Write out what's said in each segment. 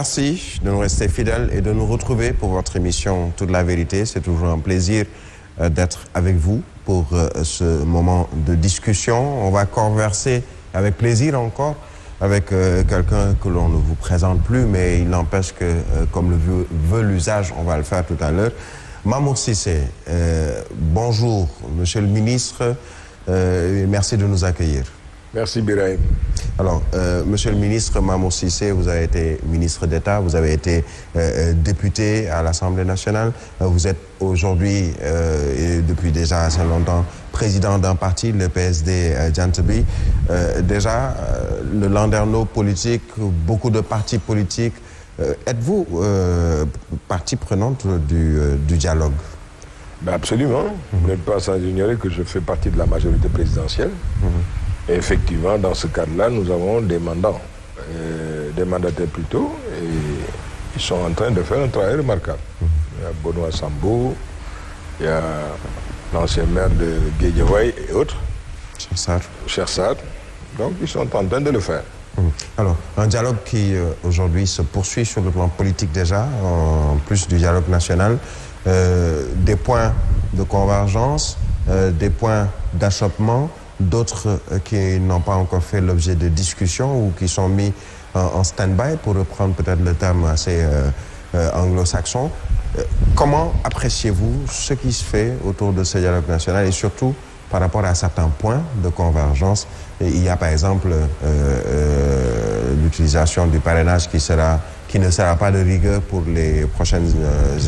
Merci de nous rester fidèles et de nous retrouver pour votre émission Toute la vérité. C'est toujours un plaisir d'être avec vous pour ce moment de discussion. On va converser avec plaisir encore avec quelqu'un que l'on ne vous présente plus, mais il n'empêche que, comme le veut l'usage, on va le faire tout à l'heure. Mamour Cissé, bonjour, monsieur le ministre, merci de nous accueillir. Merci Birahim. Alors, monsieur le ministre Mamour Cissé, vous avez été ministre d'État, vous avez été député à l'Assemblée nationale, vous êtes aujourd'hui, et depuis déjà assez longtemps, président d'un parti, le PSD Djantabi. Déjà, le landerneau politique, beaucoup de partis politiques, êtes-vous partie prenante du dialogue? Ben absolument. Vous n'êtes pas sans ignorer que je fais partie de la majorité présidentielle. Et effectivement, dans ce cadre-là, nous avons des mandants, des mandataires plutôt, et ils sont en train de faire un travail remarquable. Il y a Benoît Sambou, il y a l'ancien maire de Guédiawaye et autres. Chersad. Donc, ils sont en train de le faire. Alors, un dialogue qui aujourd'hui se poursuit sur le plan politique déjà, en plus du dialogue national, des points de convergence, des points d'achoppement, d'autres qui n'ont pas encore fait l'objet de discussions ou qui sont mis en stand-by, pour reprendre peut-être le terme assez anglo-saxon. Comment appréciez-vous ce qui se fait autour de ce dialogue national et surtout par rapport à certains points de convergence? Il y a par exemple l'utilisation du parrainage qui ne sera pas de rigueur pour les prochaines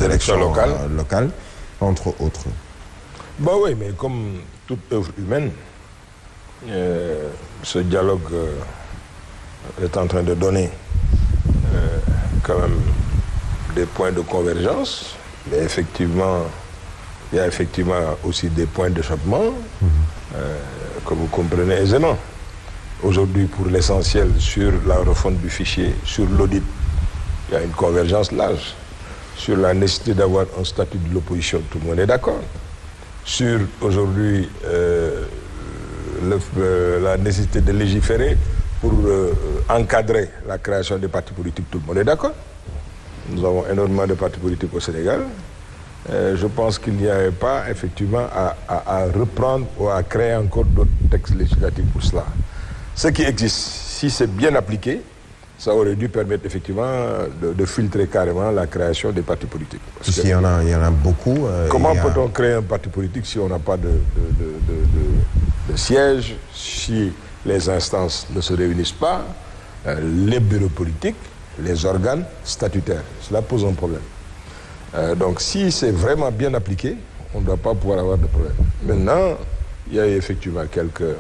élections locales, entre autres. Bah oui, mais comme toute œuvre humaine, ce dialogue est en train de donner quand même des points de convergence, mais effectivement, il y a effectivement aussi des points d'échappement que vous comprenez aisément. Aujourd'hui, pour l'essentiel, sur la refonte du fichier, sur l'audit, il y a une convergence large. Sur la nécessité d'avoir un statut de l'opposition, tout le monde est d'accord. Sur aujourd'hui la nécessité de légiférer pour encadrer la création des partis politiques, tout le monde est d'accord. Nous avons énormément de partis politiques au Sénégal. Je pense qu'il n'y avait pas effectivement à reprendre ou à créer encore d'autres textes législatifs pour cela. Ce qui existe, si c'est bien appliqué, ça aurait dû permettre effectivement de filtrer carrément la création des partis politiques. Parce qu'il y en a beaucoup. Comment peut-on créer un parti politique si on n'a pas de siège, si les instances ne se réunissent pas, les bureaux politiques, les organes statutaires? Cela pose un problème. Donc si c'est vraiment bien appliqué, on ne doit pas pouvoir avoir de problème. Maintenant, il y a effectivement quelques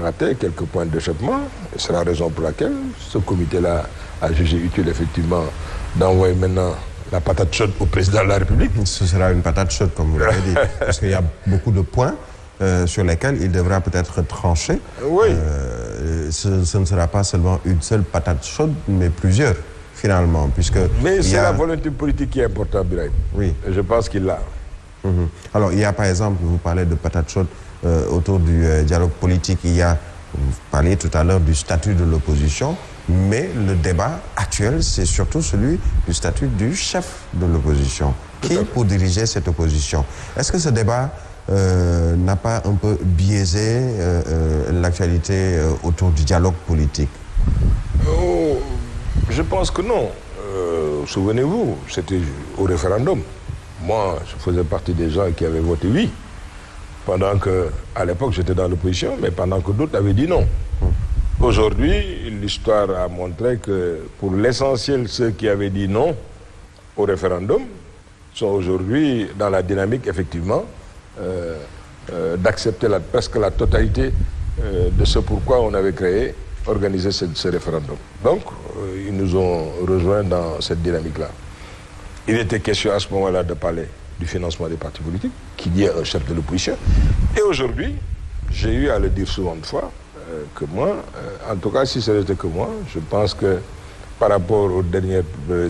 ratés, quelques points d'échappement, et c'est la raison pour laquelle ce comité-là a jugé utile effectivement d'envoyer maintenant la patate chaude au président de la République. Ce sera une patate chaude, comme vous l'avez dit, parce qu'il y a beaucoup de points sur lesquels il devra peut-être trancher. Oui. Ce ne sera pas seulement une seule patate chaude, mais plusieurs, finalement, puisque... Mais c'est la volonté politique qui est importante, Birahim. Oui. Et je pense qu'il l'a. Alors, il y a par exemple, vous parlez de patate chaude autour du dialogue politique, vous parliez tout à l'heure du statut de l'opposition, mais le débat actuel, c'est surtout celui du statut du chef de l'opposition. Qui pour diriger cette opposition? Est-ce que ce débat n'a pas un peu biaisé l'actualité autour du dialogue politique? Je pense que non. Souvenez-vous, c'était au référendum. Moi, je faisais partie des gens qui avaient voté oui, pendant que, à l'époque, j'étais dans l'opposition, mais pendant que d'autres avaient dit non. Aujourd'hui, l'histoire a montré que, pour l'essentiel, ceux qui avaient dit non au référendum sont aujourd'hui dans la dynamique, effectivement, d'accepter presque la totalité de ce pourquoi on avait organisé ce référendum. Donc, ils nous ont rejoints dans cette dynamique-là. Il était question à ce moment-là de parler du financement des partis politiques, qu'il y ait un chef de l'opposition. Et aujourd'hui, j'ai eu à le dire souvent de fois, que moi, en tout cas si ce n'était que moi, je pense que par rapport aux dernières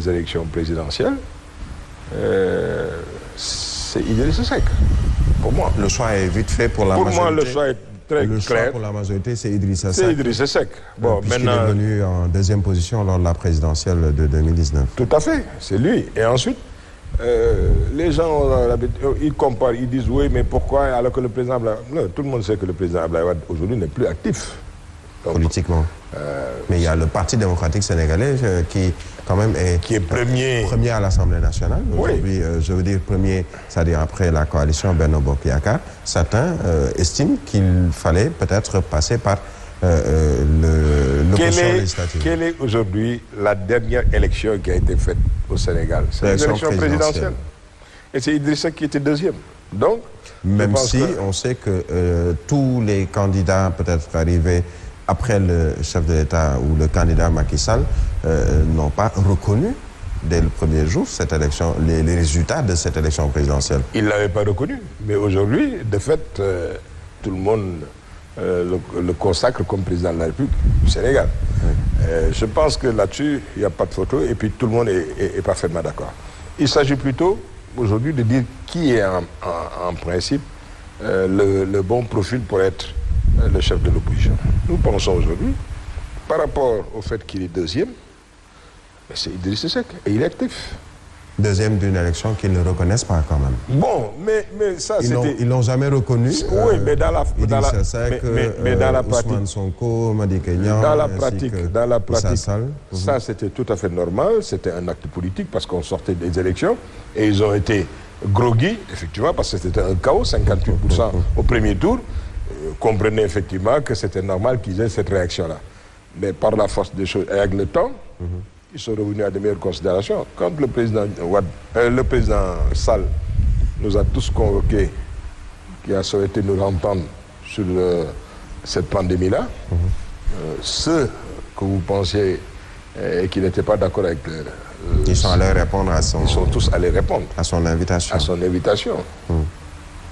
élections présidentielles, c'est Idrissa Seck. Pour moi. Le choix est vite fait pour la majorité. Pour moi, le choix est très le choix clair. pour la majorité, c'est Idrissa Seck. C'est Idrissa Seck. Bon, puisqu'il maintenant, est venu en deuxième position lors de la présidentielle de 2019. tout à fait, c'est lui. Et ensuite, les gens, ils comparent, ils disent oui, mais pourquoi alors que le président Abdoulaye... Non, tout le monde sait que le président Abdoulaye Wade aujourd'hui n'est plus actif. Donc, politiquement. Mais il y a le Parti démocratique sénégalais qui, quand même, qui est premier à l'Assemblée nationale. Oui. Aujourd'hui, je veux dire premier, c'est-à-dire après la coalition Benno Bokk Yakaar. Certains estiment qu'il fallait peut-être passer par l'opposition législative. Quelle est aujourd'hui la dernière élection qui a été faite au Sénégal? C'est l'élection présidentielle. Et c'est Idrissa Seck qui était deuxième. Donc, même si on sait que tous les candidats peut-être arrivés après le chef de l'État ou le candidat Macky Sall n'ont pas reconnu dès le premier jour cette élection, les résultats de cette élection présidentielle. Ils ne l'avaient pas reconnu. Mais aujourd'hui, de fait, tout le monde le consacre comme président de la République du Sénégal. Oui. Je pense que là-dessus, il n'y a pas de photo et puis tout le monde est parfaitement d'accord. Il s'agit plutôt aujourd'hui de dire qui est en principe le bon profil pour être le chef de l'opposition. Nous pensons aujourd'hui, par rapport au fait qu'il est deuxième, c'est Idrissa Seck et il est actif. Deuxième d'une élection qu'ils ne reconnaissent pas quand même. Bon, mais ça c'était... Ils l'ont jamais reconnu. Oui, mais dans la pratique... Ousmane Sonko, Madické Niang, dans la pratique, Sall. Ça c'était tout à fait normal, c'était un acte politique parce qu'on sortait des élections et ils ont été groggy, effectivement, parce que c'était un chaos, 58% au premier tour. Comprenez effectivement que c'était normal qu'ils aient cette réaction-là. Mais par la force des choses et avec le temps, ils sont revenus à de meilleures considérations. Quand le président Sall nous a tous convoqués, qui a souhaité nous entendre sur cette pandémie-là, ceux que vous pensiez et qui n'étaient pas d'accord avec ils sont allés répondre à son... Ils sont tous allés répondre. À son invitation. À son invitation.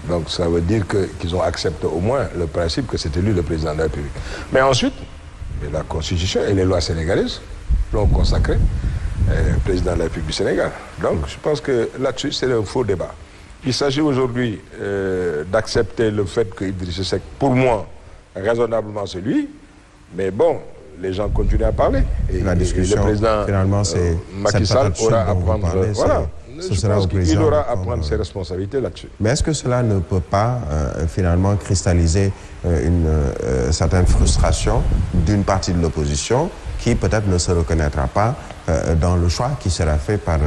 Donc ça veut dire qu'ils ont accepté au moins le principe que c'était lui le président de la République. Mais ensuite, la Constitution et les lois sénégalaises l'ont consacré président de la République du Sénégal. Donc je pense que là-dessus, c'est un faux débat. Il s'agit aujourd'hui d'accepter le fait que Idrissa Seck, pour moi, raisonnablement c'est lui, mais bon, les gens continuent à parler. Et la discussion, le président finalement, Macky Sall aura à prendre... Voilà. Je pense qu'il aura à prendre ses responsabilités là-dessus. Mais est-ce que cela ne peut pas finalement cristalliser une certaine frustration d'une partie de l'opposition qui peut-être ne se reconnaîtra pas dans le choix qui sera fait par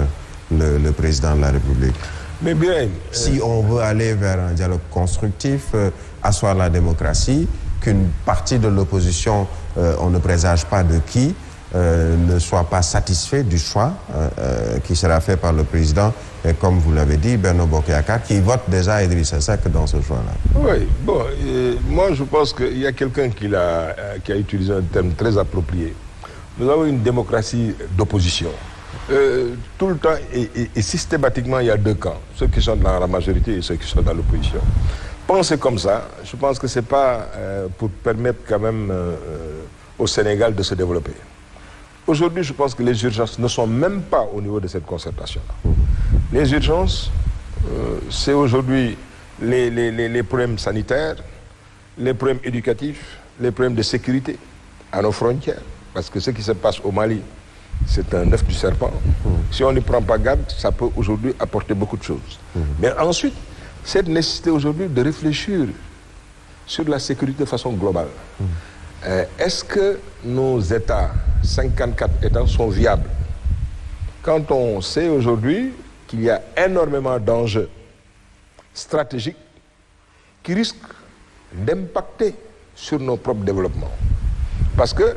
le président de la République? Mais bien, si on veut aller vers un dialogue constructif, asseoir la démocratie, qu'une partie de l'opposition, on ne présage pas de qui, ne soit pas satisfait du choix qui sera fait par le président, et comme vous l'avez dit, Benno Bokk Yakaar, qui vote déjà Idrissa Seck dans ce choix-là. Oui, bon, moi je pense qu'il y a quelqu'un qui a utilisé un terme très approprié. Nous avons une démocratie d'opposition. Tout le temps et systématiquement, il y a deux camps, ceux qui sont dans la majorité et ceux qui sont dans l'opposition. Penser comme ça, je pense que ce n'est pas pour permettre quand même au Sénégal de se développer. Aujourd'hui, je pense que les urgences ne sont même pas au niveau de cette concertation-là. Les urgences, c'est aujourd'hui les problèmes sanitaires, les problèmes éducatifs, les problèmes de sécurité à nos frontières. Parce que ce qui se passe au Mali, c'est un œuf du serpent. Si on ne prend pas garde, ça peut aujourd'hui apporter beaucoup de choses. Mais ensuite, cette nécessité aujourd'hui de réfléchir sur la sécurité de façon globale. Est-ce que nos États, 54 États, sont viables? Quand on sait aujourd'hui qu'il y a énormément d'enjeux stratégiques qui risquent d'impacter sur nos propres développements. Parce que,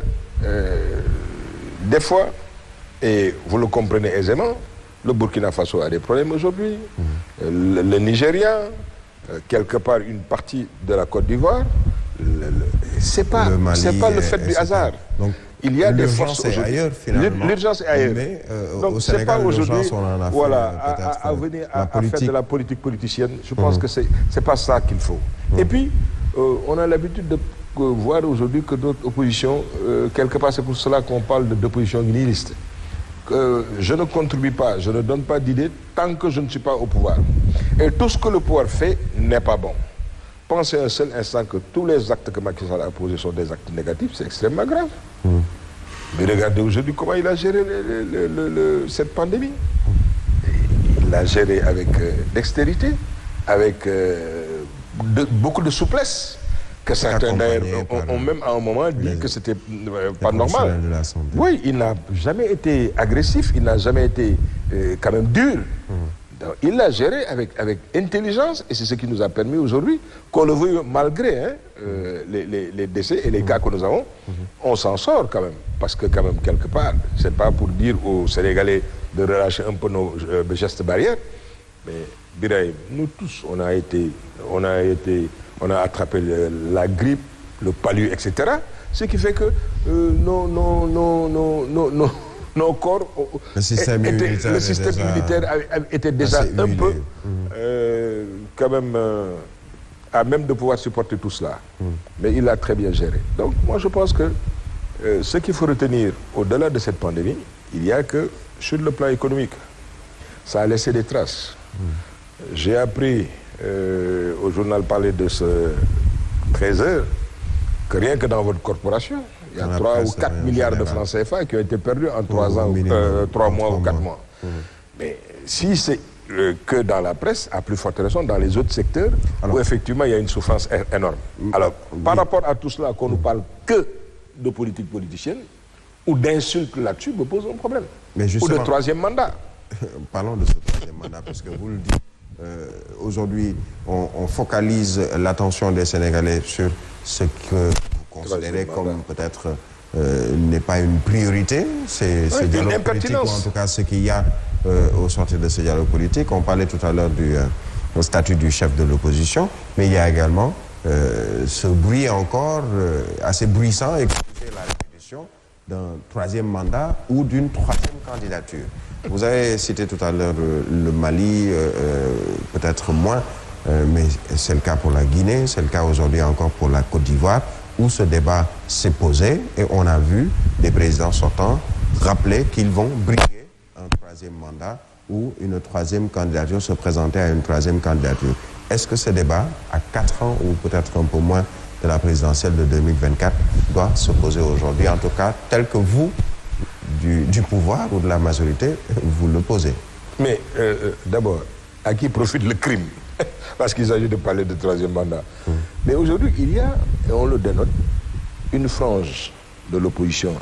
des fois, et vous le comprenez aisément, le Burkina Faso a des problèmes aujourd'hui, le Nigeria, quelque part une partie de la Côte d'Ivoire, c'est pas le fait du hasard. Donc, il y a des forces aujourd'hui. L'urgence est ailleurs. Mais donc c'est pas aujourd'hui à venir à faire de la politique politicienne. Je pense que c'est pas ça qu'il faut. Et puis on a l'habitude de voir aujourd'hui que d'autres oppositions, quelque part c'est pour cela qu'on parle d'opposition nihiliste. Je ne contribue pas, je ne donne pas d'idées tant que je ne suis pas au pouvoir. Et tout ce que le pouvoir fait n'est pas bon. penser un seul instant que tous les actes que Macky Sall a posés sont des actes négatifs, c'est extrêmement grave. Mais regardez aujourd'hui comment il a géré cette pandémie. Il l'a géré avec dextérité, avec beaucoup de souplesse, que certains d'ailleurs ont même à un moment dit que c'était pas normal. Oui, il n'a jamais été agressif, il n'a jamais été quand même dur. Donc, il l'a géré avec intelligence et c'est ce qui nous a permis aujourd'hui, qu'on le veuille malgré les décès et les cas que nous avons, on s'en sort quand même. Parce que quand même, quelque part, c'est pas pour dire aux Sénégalais de relâcher un peu nos gestes barrières, mais Birahim, nous tous, on a attrapé la grippe, le palu, etc. Ce qui fait que nos corps, le système immunitaire était déjà un peu, quand même, à même de pouvoir supporter tout cela. Mais il l'a très bien géré. Donc, moi, je pense que ce qu'il faut retenir au-delà de cette pandémie, il y a que sur le plan économique, ça a laissé des traces. J'ai appris au journal parler de ce 13 heures que rien que dans votre corporation, il y a 3 ou 4 milliards de francs CFA qui ont été perdus en 3 mois ou 4 mois. Mais si c'est que dans la presse, à plus forte raison dans les autres secteurs, où effectivement il y a une souffrance énorme. Alors, par rapport à tout cela, qu'on ne parle que de politique politicienne, ou d'insultes là-dessus, me pose un problème. Mais ou de troisième mandat. Parlons de ce troisième mandat, parce que vous le dites, aujourd'hui, on focalise l'attention des Sénégalais sur ce que vous considérez comme peut-être n'est pas une priorité, c'est ce dialogue politique, ou en tout cas ce qu'il y a au sortir de ce dialogue politique. On parlait tout à l'heure du statut du chef de l'opposition, mais il y a également ce bruit encore assez bruissant et la répétition d'un troisième mandat ou d'une troisième candidature. Vous avez cité tout à l'heure le Mali, peut-être moins, mais c'est le cas pour la Guinée, c'est le cas aujourd'hui encore pour la Côte d'Ivoire, où ce débat s'est posé et on a vu des présidents sortants rappeler qu'ils vont briguer un troisième mandat ou une troisième candidature, se présenter à une troisième candidature. Est-ce que ce débat, à 4 ans ou peut-être un peu moins de la présidentielle de 2024, doit se poser aujourd'hui, en tout cas, tel que vous, du pouvoir ou de la majorité, vous le posez? Mais d'abord, à qui profite le crime? Parce qu'il s'agit de parler de troisième mandat. Mais aujourd'hui, il y a, et on le dénote, une frange de l'opposition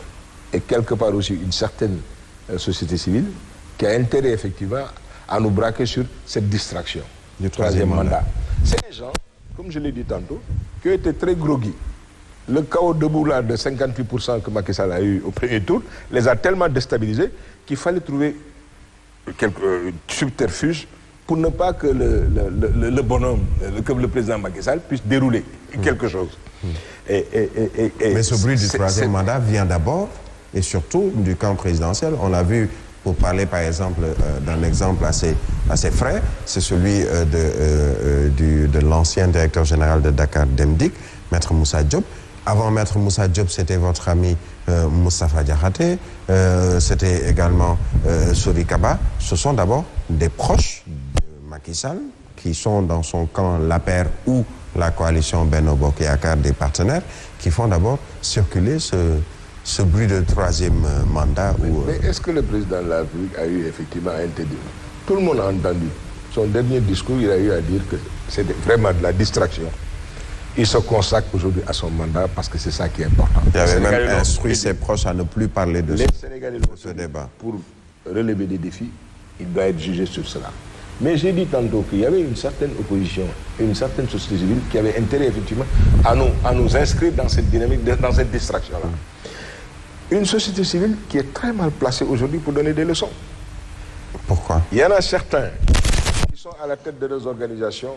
et quelque part aussi une certaine société civile qui a intérêt effectivement à nous braquer sur cette distraction du troisième mandat. C'est des gens, comme je l'ai dit tantôt, qui ont été très groggy. Le chaos debout là de 58% que Macky Sall a eu au premier tour les a tellement déstabilisés qu'il fallait trouver quelques subterfuges pour ne pas que le bonhomme, que le président Macky Sall puisse dérouler quelque chose. Mais ce bruit du troisième mandat vient d'abord et surtout du camp présidentiel. On l'a vu, pour parler par exemple d'un exemple assez frais, c'est celui de l'ancien directeur général de Dakar Demdik, Maître Moussa Diop. Avant Maître Moussa Diop, c'était votre ami Moustapha Diakhaté, c'était également Sori Kaba. Ce sont d'abord des proches de Macky Sall qui sont dans son camp, l'APR ou la coalition Benno Bokk Yakaar, des partenaires, qui font d'abord circuler ce bruit de troisième mandat. Mais est-ce que le président de la République a eu effectivement à intervenir? Tout le monde a entendu. Son dernier discours, il a eu à dire que c'était vraiment de la distraction. Il se consacre aujourd'hui à son mandat parce que c'est ça qui est important. Il avait même instruit ses proches à ne plus parler de ce débat. Pour relever des défis, il doit être jugé sur cela. Mais j'ai dit tantôt qu'il y avait une certaine opposition et une certaine société civile qui avait intérêt effectivement à nous inscrire dans cette dynamique, dans cette distraction-là. Une société civile qui est très mal placée aujourd'hui pour donner des leçons. Pourquoi? Il y en a certains qui sont à la tête de nos organisations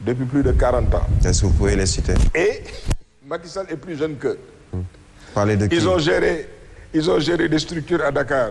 depuis plus de 40 ans. Est-ce que vous pouvez les citer? Et Macky Sall est plus jeune qu'eux. Parlez de qui? Ils ont géré des structures à Dakar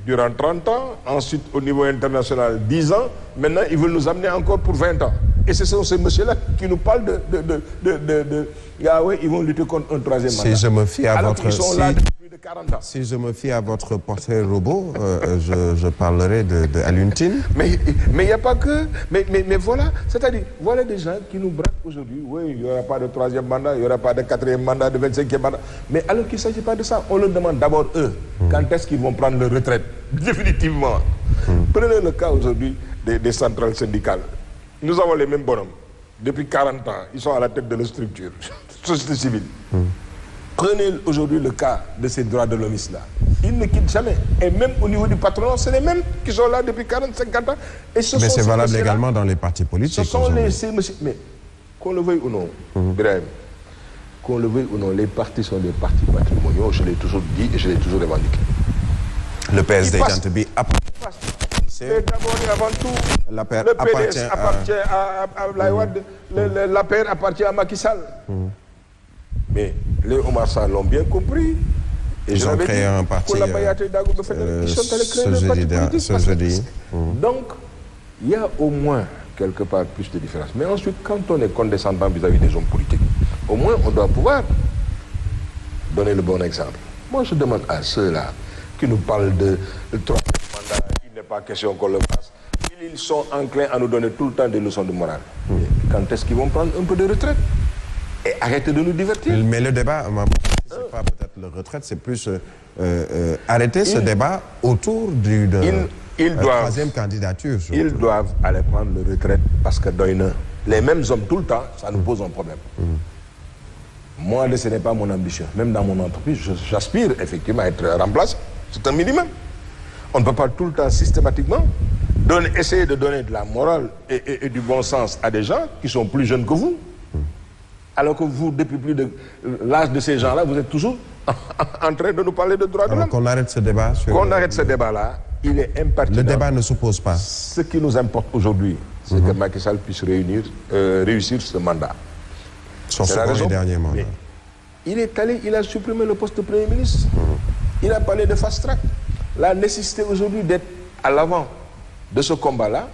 durant 30 ans, ensuite au niveau international 10 ans, maintenant ils veulent nous amener encore pour 20 ans. Et ce sont ces messieurs-là qui nous parlent de ah ouais, ils vont lutter contre un troisième mandat. Si je me fie à alors votre... ils sont là depuis plus de 40 ans. Si je me fie à votre portrait robot, je parlerai de Alioune Tine. Mais il n'y a pas que... Mais voilà, c'est-à-dire, voilà des gens qui nous braquent aujourd'hui. Oui, il n'y aura pas de 3e mandat, il n'y aura pas de 4e mandat, de 25e mandat. Mais alors qu'il ne s'agit pas de ça, on leur demande d'abord, eux, quand est-ce qu'ils vont prendre leur retraite, définitivement. Prenez le cas aujourd'hui des centrales syndicales. Nous avons les mêmes bonhommes. Depuis 40 ans, ils sont à la tête de leur structure, société civile. Prenez aujourd'hui le cas de ces droits de l'homme-là. Ils ne quittent jamais. Et même au niveau du patronat, c'est les mêmes qui sont là depuis 40, 50 ans. Et mais c'est valable également dans les partis politiques. Ce sont mais qu'on le veuille ou non, Ibrahim, qu'on le veuille ou non, les partis sont des partis patrimoniaux, je l'ai toujours dit et je l'ai toujours revendiqué. Le PSD Jantebi mais d'abord et avant tout, le PDS appartient à Laïwad, l'APR appartient à Macky Sall. Mais les Omar Sarr l'ont bien compris. Et ils ont créé un parti ils sont allés créer un parti politique. Ce jeudi. Donc, il y a au moins quelque part plus de différence. Mais ensuite, quand on est condescendant vis-à-vis des hommes politiques, au moins on doit pouvoir donner le bon exemple. Moi, je demande à ceux-là qui nous parlent de 3 mandats, il n'est pas question qu'on le fasse. Ils sont enclins à nous donner tout le temps des leçons de morale. Quand est-ce qu'ils vont prendre un peu de retraite et arrêter de nous divertir? Mais le débat, c'est pas peut-être la retraite, c'est plus arrêter ce débat autour de la 3e candidature. Surtout. Ils doivent aller prendre la retraite parce que les mêmes hommes tout le temps, ça nous pose un problème. Moi, ce n'est pas mon ambition. Même dans mon entreprise, j'aspire effectivement à être remplacé. C'est un minimum. On ne peut pas tout le temps systématiquement essayer de donner de la morale et du bon sens à des gens qui sont plus jeunes que vous. Alors que vous, depuis plus de l'âge de ces gens-là, vous êtes toujours en train de nous parler de droits de l'homme. Qu'on arrête ce débat. Qu'on arrête ce débat-là, il est impertinent. Le débat ne s'oppose pas. Ce qui nous importe aujourd'hui, c'est que Macky Sall puisse réussir ce mandat. Son second et dernier mandat. Il est allé, il a supprimé le poste de Premier ministre. Il a parlé de fast-track. La nécessité aujourd'hui d'être à l'avant de ce combat-là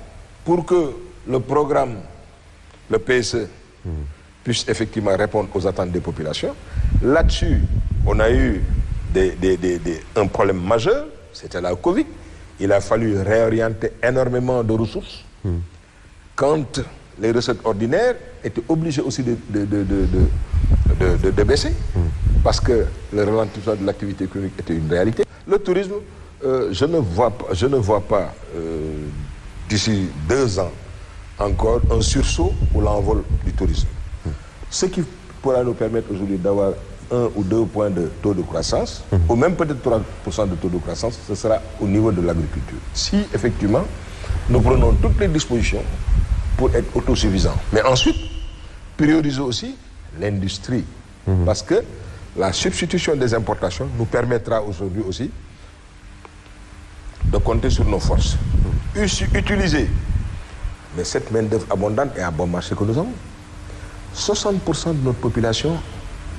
pour que le programme, le PSE, puisse effectivement répondre aux attentes des populations. Là-dessus, on a eu un problème majeur, c'était la Covid. Il a fallu réorienter énormément de ressources. Quand les recettes ordinaires étaient obligées aussi de baisser, parce que le ralentissement de l'activité économique était une réalité. Le tourisme, je ne vois pas d'ici 2 ans encore un sursaut ou l'envol du tourisme. Ce qui pourra nous permettre aujourd'hui d'avoir 1 ou 2 points de taux de croissance, ou même peut-être 3% de taux de croissance, ce sera au niveau de l'agriculture. Si effectivement, nous prenons toutes les dispositions pour être autosuffisants. Mais ensuite, prioriser aussi l'industrie. Parce que la substitution des importations nous permettra aujourd'hui aussi de compter sur nos forces. Utiliser mais cette main-d'œuvre abondante et à bon marché que nous avons. 60% de notre population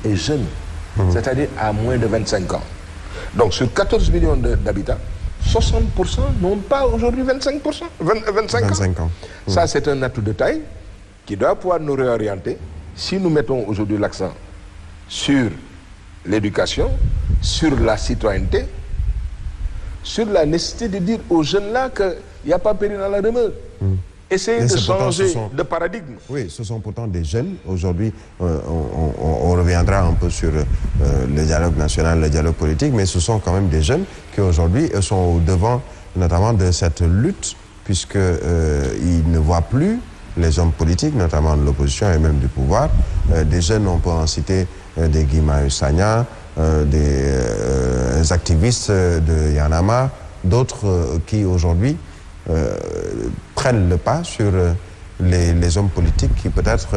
est jeune, c'est-à-dire à moins de 25 ans. Donc sur 14 millions d'habitants, 60% n'ont pas aujourd'hui 25 ans. Ça, c'est un atout de taille qui doit pouvoir nous réorienter si nous mettons aujourd'hui l'accent sur l'éducation, sur la citoyenneté, sur la nécessité de dire aux jeunes là qu'il n'y a pas péril dans la demeure. Essayez de changer de paradigme. Oui, ce sont pourtant des jeunes. Aujourd'hui, on reviendra un peu sur le dialogue national, le dialogue politique, mais ce sont quand même des jeunes qui aujourd'hui sont au devant notamment de cette lutte, puisqu'ils ne voient plus les hommes politiques, notamment de l'opposition et même du pouvoir. Des jeunes, on peut en citer des Guy Marius Sagna, des activistes de Y'en a marre, d'autres qui aujourd'hui prennent le pas sur les hommes politiques qui peut-être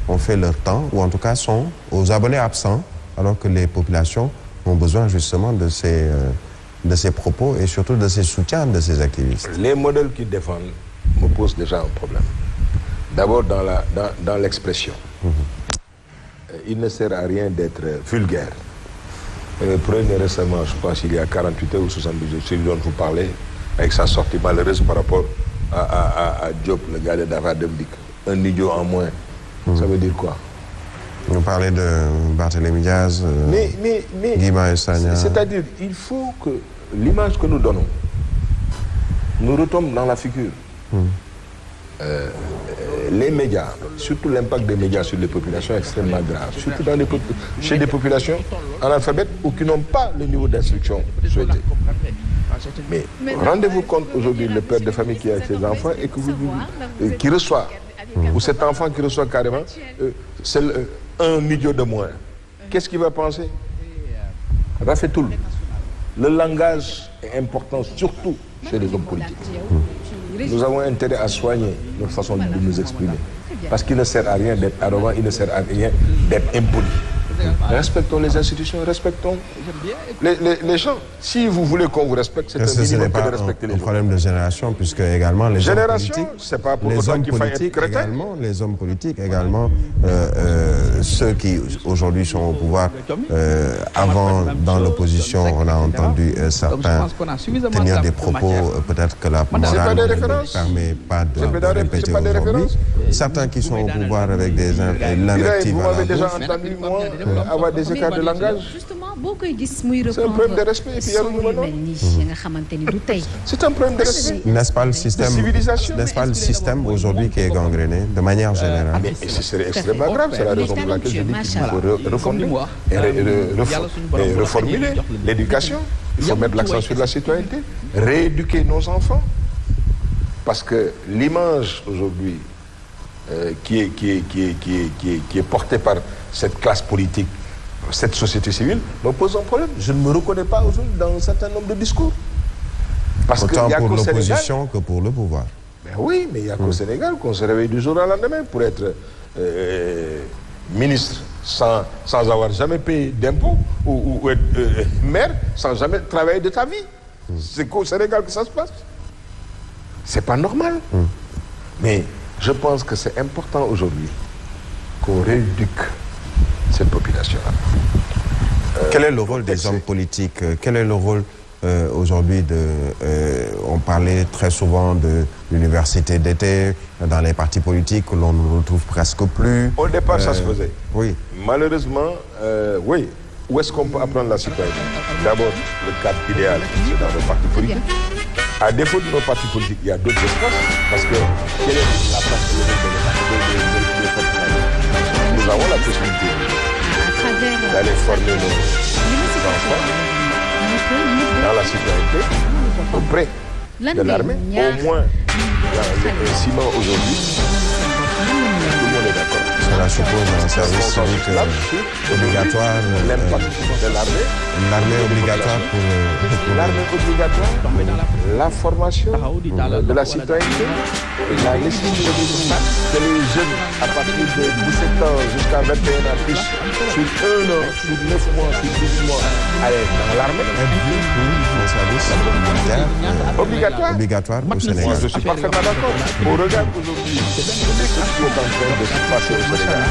ont fait leur temps, ou en tout cas sont aux abonnés absents, alors que les populations ont besoin justement de ces propos et surtout de ces soutiens de ces activistes. Les modèles qui défendent me posent déjà un problème. D'abord dans l'expression. Il ne sert à rien d'être vulgaire. Prenez récemment, je pense il y a 48 heures ou 72 heures, celui dont vous parlez, avec sa sortie malheureuse par rapport à Diop, le gars de Dava Demdik. Un idiot en moins. Ça veut dire quoi? Vous parlez de Barthélémy Diaz, Guy Marius Sagna. C'est-à-dire, il faut que l'image que nous donnons nous retombe dans la figure. Les médias, surtout l'impact des médias sur les populations est extrêmement grave, surtout chez des populations analphabètes ou qui n'ont pas le niveau d'instruction souhaité. Mais rendez-vous compte aujourd'hui, le père de famille qui a ses enfants et qui reçoit, ou cet enfant qui reçoit carrément, c'est un idiot de moins. Qu'est-ce qu'il va penser? Rafetoul. Le langage est important, surtout chez les hommes politiques. Nous avons intérêt à soigner notre façon de nous exprimer. Parce qu'il ne sert à rien d'être arrogant, il ne sert à rien d'être impoli. Respectons les institutions, respectons les gens. Si vous voulez qu'on vous respecte, c'est un minimum que de respecter les gens. C'est un problème de génération, puisque également les hommes politiques, c'est pas pour autant qu'il faille être crétin. Les hommes politiques également, ceux qui aujourd'hui sont au pouvoir, avant dans l'opposition, on a entendu certains tenir des propos, peut-être que la morale ne permet pas de répéter aujourd'hui. Certains qui sont au pouvoir avec des invectives. Vous m'avez déjà entendu, moi, avoir des écarts de langage. C'est un problème de respect. C'est un problème de respect. N'est-ce pas le système, n'est-ce pas le système aujourd'hui qui est gangréné de manière générale? Mais ce serait extrêmement grave. C'est la raison pour laquelle je dis qu'il faut reformuler l'éducation. Il faut mettre l'accent sur la citoyenneté, rééduquer nos enfants. Parce que l'image aujourd'hui qui est portée par cette classe politique, cette société civile, me pose un problème. Je ne me reconnais pas aujourd'hui dans un certain nombre de discours. Parce autant pour l'opposition que pour le pouvoir. Ben oui, mais il n'y a qu'au Sénégal qu'on se réveille du jour au lendemain pour être ministre sans avoir jamais payé d'impôts ou être maire sans jamais travailler de ta vie. C'est qu'au Sénégal que ça se passe. C'est pas normal. Mais je pense que c'est important aujourd'hui qu'on rééduque cette population-là. Quel est le rôle des hommes politiques? Quel est le rôle aujourd'hui on parlait très souvent de l'université d'été, dans les partis politiques que l'on ne retrouve presque plus. Au départ, ça se faisait. Oui. Malheureusement, oui. Où est-ce qu'on peut apprendre la citoyenneté? D'abord, le cadre idéal, c'est dans nos partis politiques. À défaut de nos partis politiques, il y a d'autres espaces, parce que quelle est la place de nous avons la possibilité d'aller former nos enfants dans la citoyenneté auprès de l'armée. Au moins, le ciment aujourd'hui, tout le monde est d'accord. Cela suppose un service civique obligatoire. L'impact de l'armée. L'armée obligatoire pour l'armée obligatoire, la formation de la citoyenneté, la nécessité que les jeunes à partir de 17 ans jusqu'à 21 ans puissent sur 1 an, sur 9 mois, sur 18 mois aller dans l'armée. Êtes-vous pour le service militaire obligatoire au Sénégal? Je suis parfaitement d'accord. On regarde aujourd'hui ce qui est en train de se passer au Sénégal.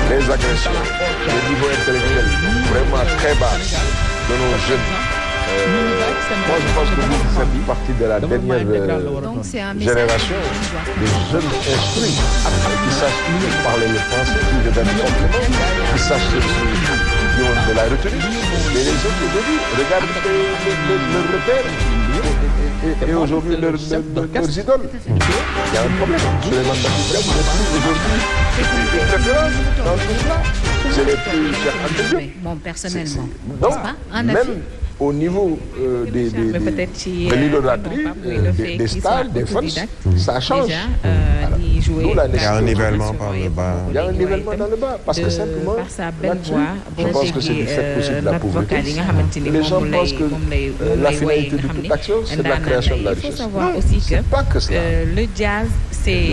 Les agressions, le niveau intellectuel vraiment très bas de nos jeunes. Moi, je pense que vous faites partie de la dernière génération des jeunes instruits qui sachent parler le français, qui sachent de la retenue. Mais les autres aujourd'hui regardent le repère et aujourd'hui leurs idoles. Il y a un problème. Souleymane Bathily Diagne n'est plus aujourd'hui une préférence dans tout cela. C'est les plus chers intelligents. Bon, personnellement. Donc, même au niveau de l'idolâtrie, des stars, des fans, ça change. Il y a un nivellement par le bas. Il y a un nivellement dans le bas. Parce que simplement, là-dessus, je pense que c'est du fait aussi de la pauvreté. Les gens pensent que la finalité de toute action, c'est de la création de la richesse. Non, c'est pas que cela. Le jazz, c'est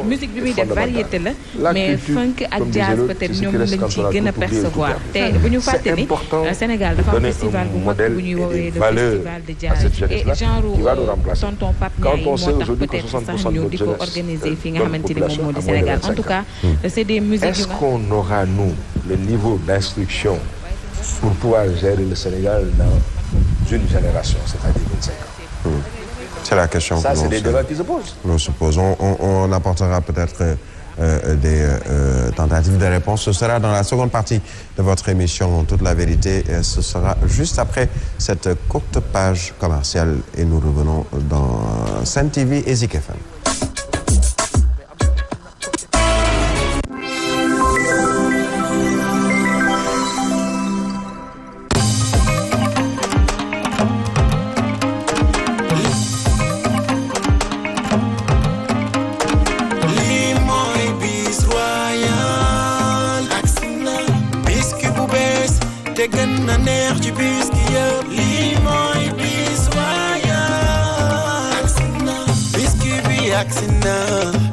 musique bi muy def variété la mais funk ak jazz peut-être ñoom lañ ci gën a percevoir te bu ñu fàtte ni Sénégal dafa am festival bu mag bu ñuy woowee le festival de jazz et genre tonton Pape Ndiaye moo tax peut-être sax ñu di ko organiser fi nga xamante ni moom moo di Sénégal en tout cas c'est des musiques. Est-ce qu'on aura nous le niveau d'instruction pour pouvoir gérer le Sénégal dans une génération, c'est-à-dire 25 ans? C'est la question ça, c'est des débats qui se posent. Nous se posons. On apportera peut-être des tentatives de réponse. Ce sera dans la seconde partie de votre émission Toute la vérité. Et ce sera juste après cette courte page commerciale et nous revenons dans Sen TV et Zik FM.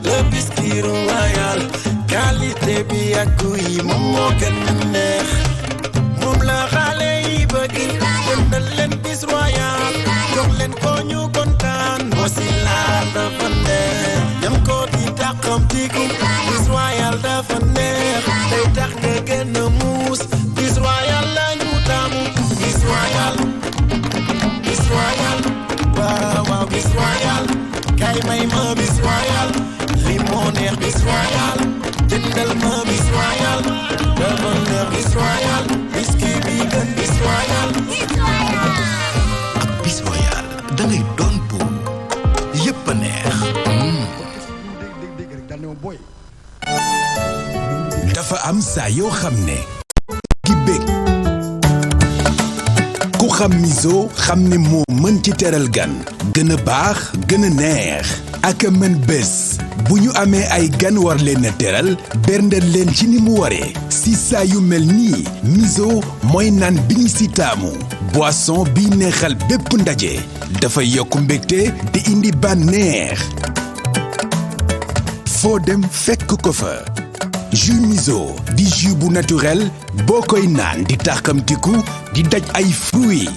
Le biscuit royal qualité bi ak guy moom moo gën a neex moom la xale yi bëgg jëndal leen bis royal jox leen ko ñu kontaan moo si laal dafa neex ñam ko di tàqamtiku bis royal dafa neex day tax nga gën a muus bis royal la ñu taamu bis royal waaw waaw bis royal kay may ma bis royal li moo neex bis royal jëndal ma bis royal dafa neex bis royal biscuit bi gën bis royal ak bis royal da ngay doon bu yëpp a neex dafa am saa yoo xam ne ki bég ku xam miso xam ne moo mën ci teral gan gën a baax gën a neex ak a mën bés bu ñu amee ay gan war leen a teral berndeel leen ci ni mu waree si saa yu mel nii miso mooy naan bi ñu si taamu boisson bi neexal bépp ndaje dafa yokk mbégte di indi bànneex foo dem fekk ko fa jus miso di jus bu naturel boo koy naan di taxamtiku di daj ay fruits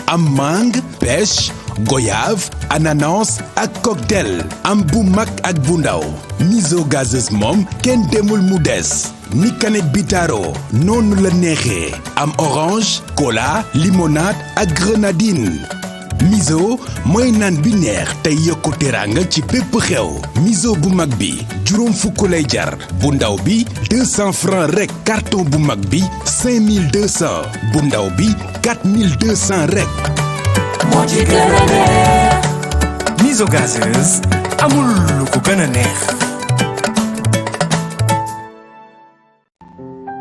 am mangue pêche goyave ananas ak cocktail am bu mag ak bu ndaw miso gazeuse moom kenn demul mu des ni canette bi taro noonu la neexee am orange cola limonade ak grenadine miso mooy naan bi neex tey yokku teraanga ci bépp xew miso bu mag bi juróom fukk lay jar bu ndaw bi 200 francs rek carton bu mag bi 5200 bu ndaw bi 4200 rek moo ci gën a neex miso gazeuse amul lu ko gën a neex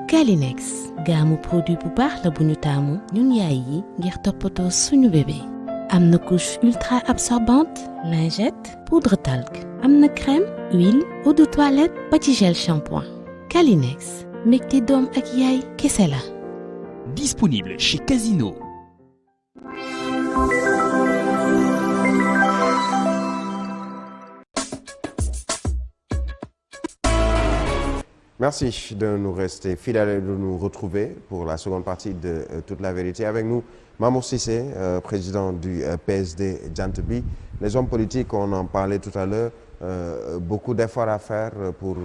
Kalinex gaamu produit bu baax la bu ñu taamu ñun yaay yi ngir toppatoo suñu bébé am na couche ultra absorbante lingette poudre talc am na crème huile eau de toilette ba ci gel shampoing Kalinex mbégte doom ak yaay kese la. Disponible chez Casino. Merci de nous rester fidèles et de nous retrouver pour la seconde partie de Toute la vérité. Avec nous, Mamour Cissé, président du PSD Jant Bi. Les hommes politiques, on en parlait tout à l'heure, beaucoup d'efforts à faire pour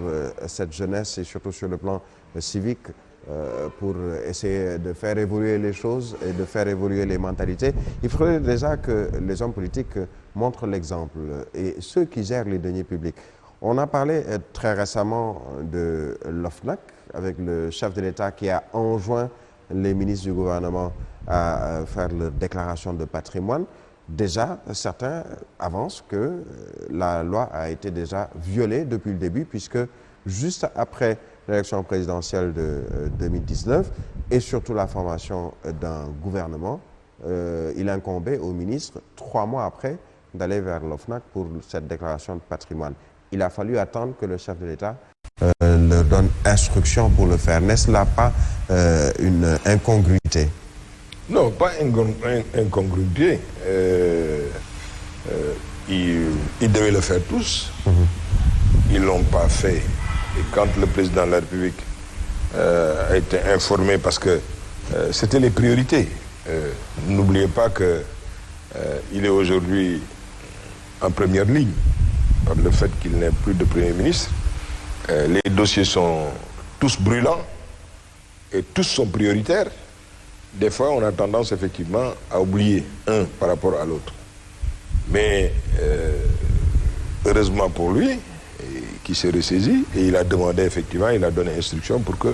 cette jeunesse et surtout sur le plan civique pour essayer de faire évoluer les choses et de faire évoluer les mentalités. Il faudrait déjà que les hommes politiques montrent l'exemple et ceux qui gèrent les deniers publics. On a parlé très récemment de l'OFNAC avec le chef de l'État qui a enjoint les ministres du gouvernement à faire leur déclaration de patrimoine. Déjà, certains avancent que la loi a été déjà violée depuis le début puisque juste après l'élection présidentielle de 2019 et surtout la formation d'un gouvernement, il incombait au ministre 3 mois après d'aller vers l'OFNAC pour cette déclaration de patrimoine. Il a fallu attendre que le chef de l'État leur donne instruction pour le faire. N'est-ce là pas une incongruité? Non, pas incongruité. Ils devaient le faire tous. Ils ne l'ont pas fait. Et quand le président de la République a été informé, parce que c'était les priorités. N'oubliez pas qu'il est aujourd'hui en première ligne. Par le fait qu'il n'ait plus de Premier ministre, les dossiers sont tous brûlants et tous sont prioritaires. Des fois, on a tendance effectivement à oublier un par rapport à l'autre. Mais heureusement pour lui, qui s'est ressaisi et il a demandé effectivement, il a donné instruction pour que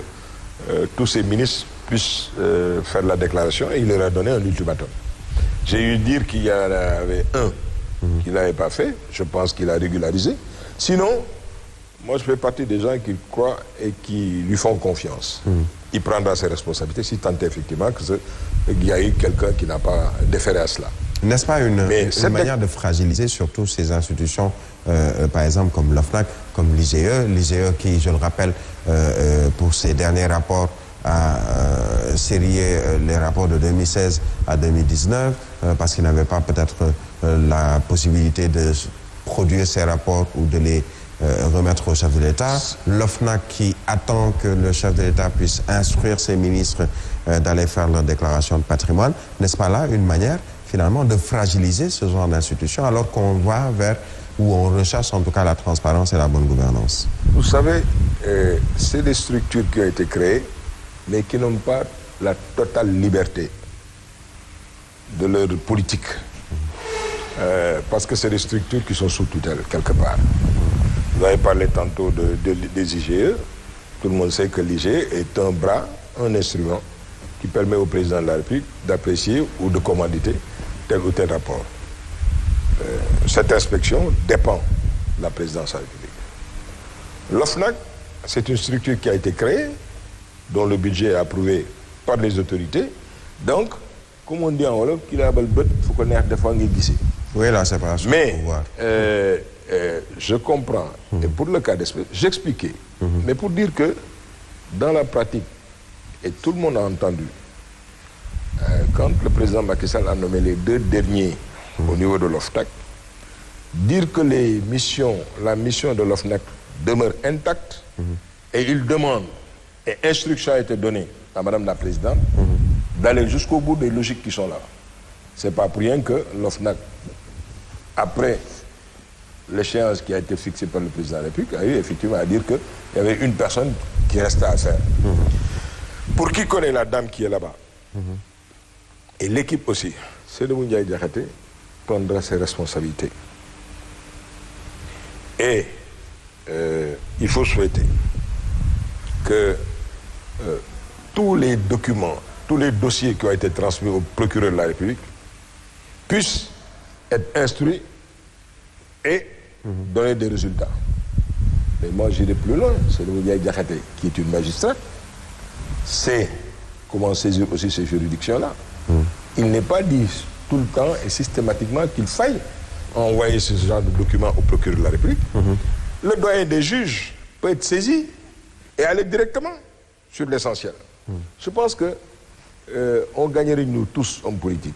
tous ces ministres puissent faire la déclaration et il leur a donné un ultimatum. J'ai eu dire qu'il y en avait un qui ne l'avait pas fait, je pense qu'il a régularisé. Sinon, moi je fais partie des gens qui croient et qui lui font confiance. Il prendra ses responsabilités si tant est effectivement qu'il y a eu quelqu'un qui n'a pas déféré à cela. N'est-ce pas une manière de fragiliser surtout ces institutions, par exemple comme l'OFNAC, comme l'IGE qui, je le rappelle, pour ses derniers rapports, a sérié les rapports de 2016 à 2019 parce qu'il n'avait pas peut-être la possibilité de produire ces rapports ou de les remettre au chef de l'État. L'OFNAC qui attend que le chef de l'État puisse instruire ses ministres d'aller faire leur déclaration de patrimoine. N'est-ce pas là une manière finalement de fragiliser ce genre d'institution alors qu'on va vers où on recherche en tout cas la transparence et la bonne gouvernance? Vous savez, c'est des structures qui ont été créées mais qui n'ont pas la totale liberté de leur politique. Parce que c'est des structures qui sont sous tutelle quelque part. Vous avez parlé tantôt des IGE. Tout le monde sait que l'IGE est un bras, un instrument qui permet au président de la République d'apprécier ou de commanditer tel ou tel rapport. Cette inspection dépend de la présidence de la République. L'OFNAC, c'est une structure qui a été créée, dont le budget est approuvé par les autorités. Donc, comme on dit en Wolof, qu'il a le but, il faut qu'on ait des fois ici. Oui, la séparation du pouvoir. Je comprends. Et pour le cas d'espèce, j'expliquais. Mais pour dire que, dans la pratique, et tout le monde a entendu, quand le président Macky Sall a nommé les 2 derniers au niveau de l'OFNAC, dire que la mission de l'OFNAC demeure intacte, et il demande, et instruction a été donnée à Madame la Présidente, d'aller jusqu'au bout des logiques qui sont là. C'est pas pour rien que l'OFNAC, après l'échéance qui a été fixée par le président de la République, a eu effectivement à dire qu'il y avait une personne qui restait à faire. Pour qui connaît la dame qui est là-bas, et l'équipe aussi, Seydou Ndiaye Diakhaté prendra ses responsabilités. Et il faut souhaiter que tous les documents, tous les dossiers qui ont été transmis au procureur de la République puissent être instruits et donner des résultats. Mais moi, j'irai plus loin. C'est le Ndiaye Diakhaté, qui est une magistrate, sait comment saisir aussi ces juridictions-là. Il n'est pas dit tout le temps et systématiquement qu'il faille envoyer ce genre de documents au procureur de la République. Le doyen des juges peut être saisi et aller directement sur l'essentiel. Je pense que on gagnerait, nous tous, hommes politiques,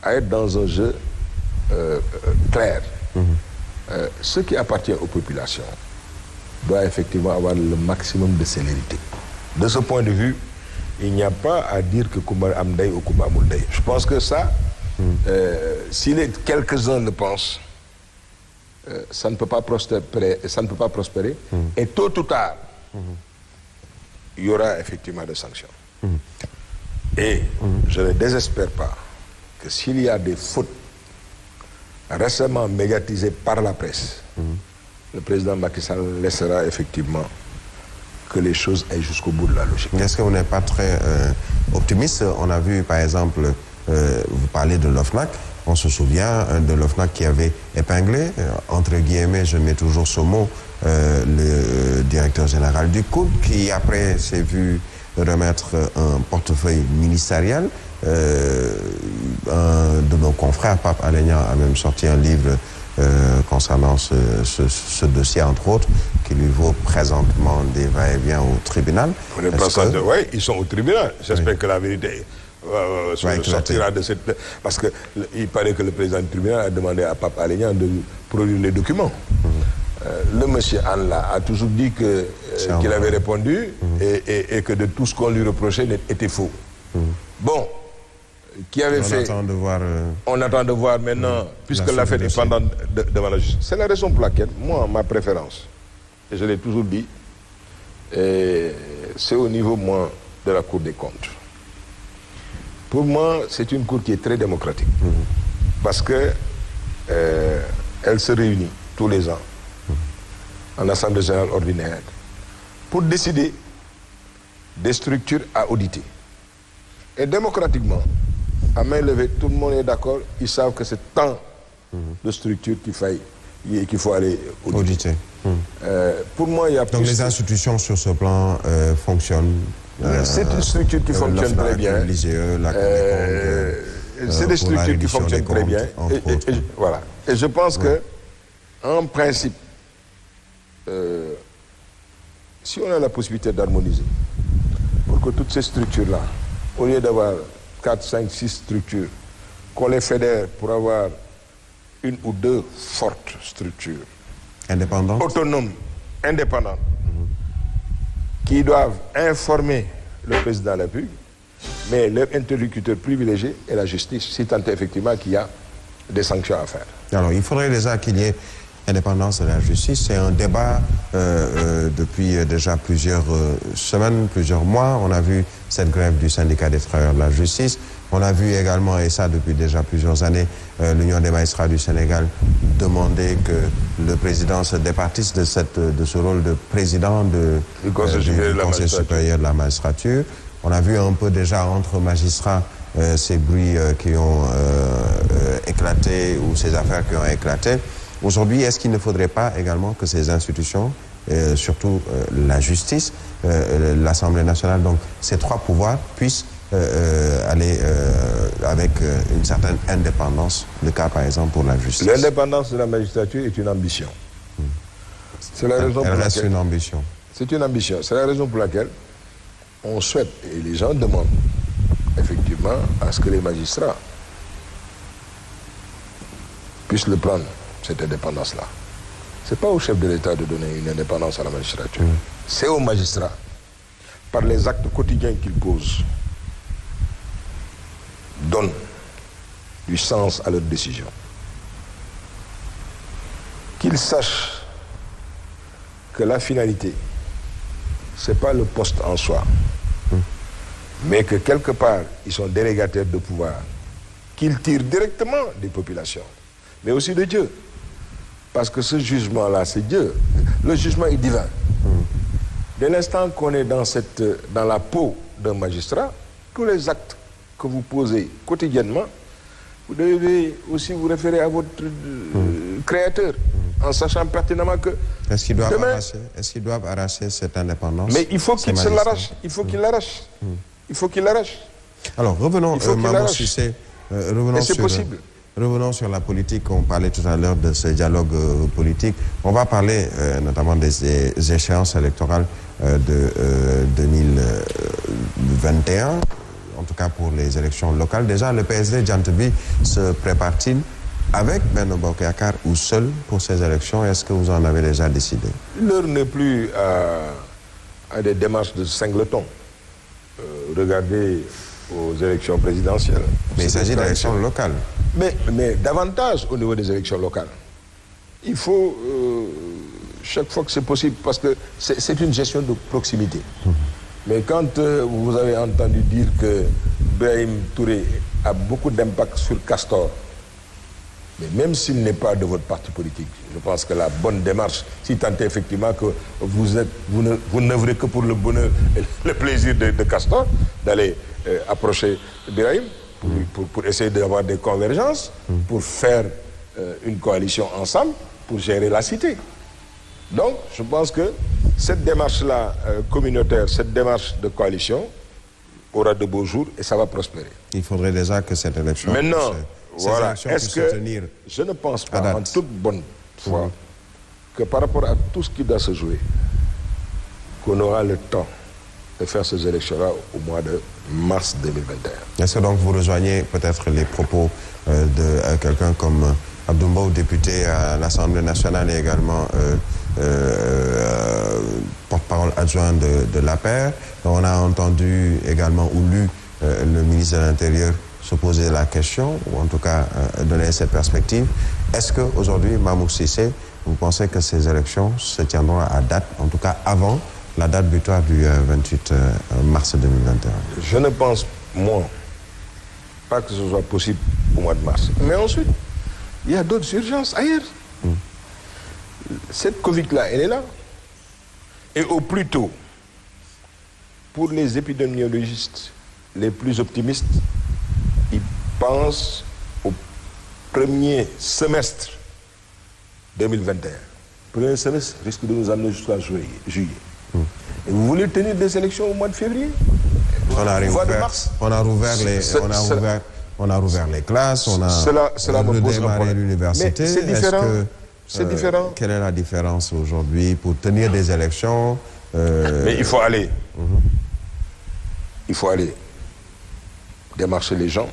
à être dans un jeu clair. Ce qui appartient aux populations doit effectivement avoir le maximum de célérité. De ce point de vue, il n'y a pas à dire que Koumba Amday ou Koumba Amoulday. Je pense que ça, si quelques-uns le pensent, ça ne peut pas prospérer, et tôt ou tard, il y aura effectivement des sanctions. Et je ne désespère pas que s'il y a des fautes récemment médiatisées par la presse, le président Macky Sall laissera effectivement que les choses aillent jusqu'au bout de la logique. Est-ce que vous n'êtes pas très optimiste? On a vu par exemple, vous parlez de l'OFNAC, on se souvient de l'OFNAC qui avait épinglé, entre guillemets, je mets toujours ce mot, le directeur général du COUD, qui après s'est vu remettre un portefeuille ministériel. Un de nos confrères, Pape Alé Niang, a même sorti un livre concernant ce dossier, entre autres, qui lui vaut présentement des va-et-vient au tribunal. Oui, ils sont au tribunal. J'espère que la vérité sortira de cette... Parce qu'il paraît que le président du tribunal a demandé à Pape Alé Niang de produire les documents. Le monsieur Anla a toujours dit qu'il avait répondu et que de tout ce qu'on lui reprochait était faux. Bon, qui avait fait... On attend de voir maintenant, puisque l'affaire est pendant devant la justice. C'est la raison pour laquelle, moi, ma préférence, et je l'ai toujours dit, c'est au niveau, moi, de la Cour des comptes. Pour moi, c'est une cour qui est très démocratique. Parce que elle se réunit tous les ans en assemblée générale ordinaire pour décider des structures à auditer. Et démocratiquement, à main levée, tout le monde est d'accord, ils savent que c'est tant de structures qu'il faut aller auditer. Pour moi, il y a Donc les institutions sur ce plan fonctionnent. C'est une structure qui fonctionne très bien. C'est des structures qui fonctionnent très bien. Voilà. Et je pense que, en principe, si on a la possibilité d'harmoniser, pour que toutes ces structures-là, au lieu d'avoir 4, 5, 6 structures, qu'on les fédère pour avoir une ou deux fortes structures. Indépendantes. Autonomes, indépendantes, qui doivent informer le président de la République, mais leur interlocuteur privilégié est la justice, si tant est effectivement qu'il y a des sanctions à faire. Alors, il faudrait déjà qu'il y ait indépendance de la justice. C'est un débat depuis déjà plusieurs semaines, plusieurs mois. On a vu cette grève du syndicat des travailleurs de la justice. On a vu également, et ça depuis déjà plusieurs années, l'Union des magistrats du Sénégal demander que le président se départisse de ce rôle de président du Conseil supérieur de la magistrature. On a vu un peu déjà entre magistrats ces bruits qui ont éclaté ou ces affaires qui ont éclaté. Aujourd'hui, est-ce qu'il ne faudrait pas également que ces institutions, surtout la justice, l'Assemblée nationale, donc ces trois pouvoirs, puissent aller avec une certaine indépendance, le cas par exemple pour la justice? L'indépendance de la magistrature est une ambition. C'est la raison pour laquelle une ambition. C'est une ambition. C'est la raison pour laquelle on souhaite, et les gens demandent effectivement à ce que les magistrats puissent le prendre, cette indépendance-là. Ce n'est pas au chef de l'État de donner une indépendance à la magistrature. C'est aux magistrats, par les actes quotidiens qu'ils posent, donnent du sens à leurs décisions. Qu'ils sachent que la finalité, ce n'est pas le poste en soi, mais que quelque part, ils sont délégataires de pouvoir, qu'ils tirent directement des populations, mais aussi de Dieu. Parce que ce jugement-là, c'est Dieu. Le jugement est divin. Dès l'instant qu'on est dans la peau d'un magistrat, tous les actes que vous posez quotidiennement, vous devez aussi vous référer à votre créateur, en sachant pertinemment que... Est-ce qu'ils doivent arracher cette indépendance? Mais il faut qu'ils se l'arrachent. Il faut qu'ils l'arrachent. Il faut qu'ils l'arrachent. Alors, revenons, Maman Cissé, revenons sur la politique. On parlait tout à l'heure de ce dialogue politique. On va parler notamment des échéances électorales de 2021, en tout cas pour les élections locales. Déjà, le PSD Djantebi se prépare-t-il avec Benno Bokk Yakaar ou seul pour ces élections? Est-ce que vous en avez déjà décidé? L'heure n'est plus à des démarches de singleton. Regardez aux élections présidentielles. Mais il s'agit d'élections locales. Mais davantage au niveau des élections locales. Il faut, chaque fois que c'est possible, parce que c'est une gestion de proximité. Mais quand vous avez entendu dire que Brahim Touré a beaucoup d'impact sur Castor, mais même s'il n'est pas de votre parti politique, je pense que la bonne démarche, si tant est effectivement que vous n'œuvrez que pour le bonheur et le plaisir de Castor, d'aller approcher Brahim, pour essayer d'avoir des convergences, pour faire une coalition ensemble, pour gérer la cité. Donc, je pense que cette démarche-là communautaire, cette démarche de coalition, aura de beaux jours et ça va prospérer. Il faudrait déjà que cette élection... Maintenant, voilà, est-ce que je ne pense pas en toute bonne foi que par rapport à tout ce qui doit se jouer, qu'on aura le temps de faire ces élections-là au mois de mars 2021. Est-ce que donc vous rejoignez peut-être les propos de quelqu'un comme Abdou Mbow, député à l'Assemblée nationale et également porte-parole adjoint de l'APR? On a entendu également ou lu le ministre de l'Intérieur se poser la question, ou en tout cas donner cette perspective. Est-ce qu'aujourd'hui, Mamour Cissé, vous pensez que ces élections se tiendront à date, en tout cas avant la date butoir du 28 mars 2021? Je ne pense, moi, pas que ce soit possible au mois de mars. Mais ensuite, il y a d'autres urgences ailleurs. Cette Covid-là, elle est là. Et au plus tôt, pour les épidémiologistes les plus optimistes, ils pensent au premier semestre 2021. Le premier semestre risque de nous amener jusqu'à juillet. Et vous voulez tenir des élections au mois de février? On a rouvert les classes, on a redémarré l'université. C'est différent. C'est différent. Quelle est la différence aujourd'hui pour tenir des élections Mais il faut aller. Il faut aller démarcher les gens.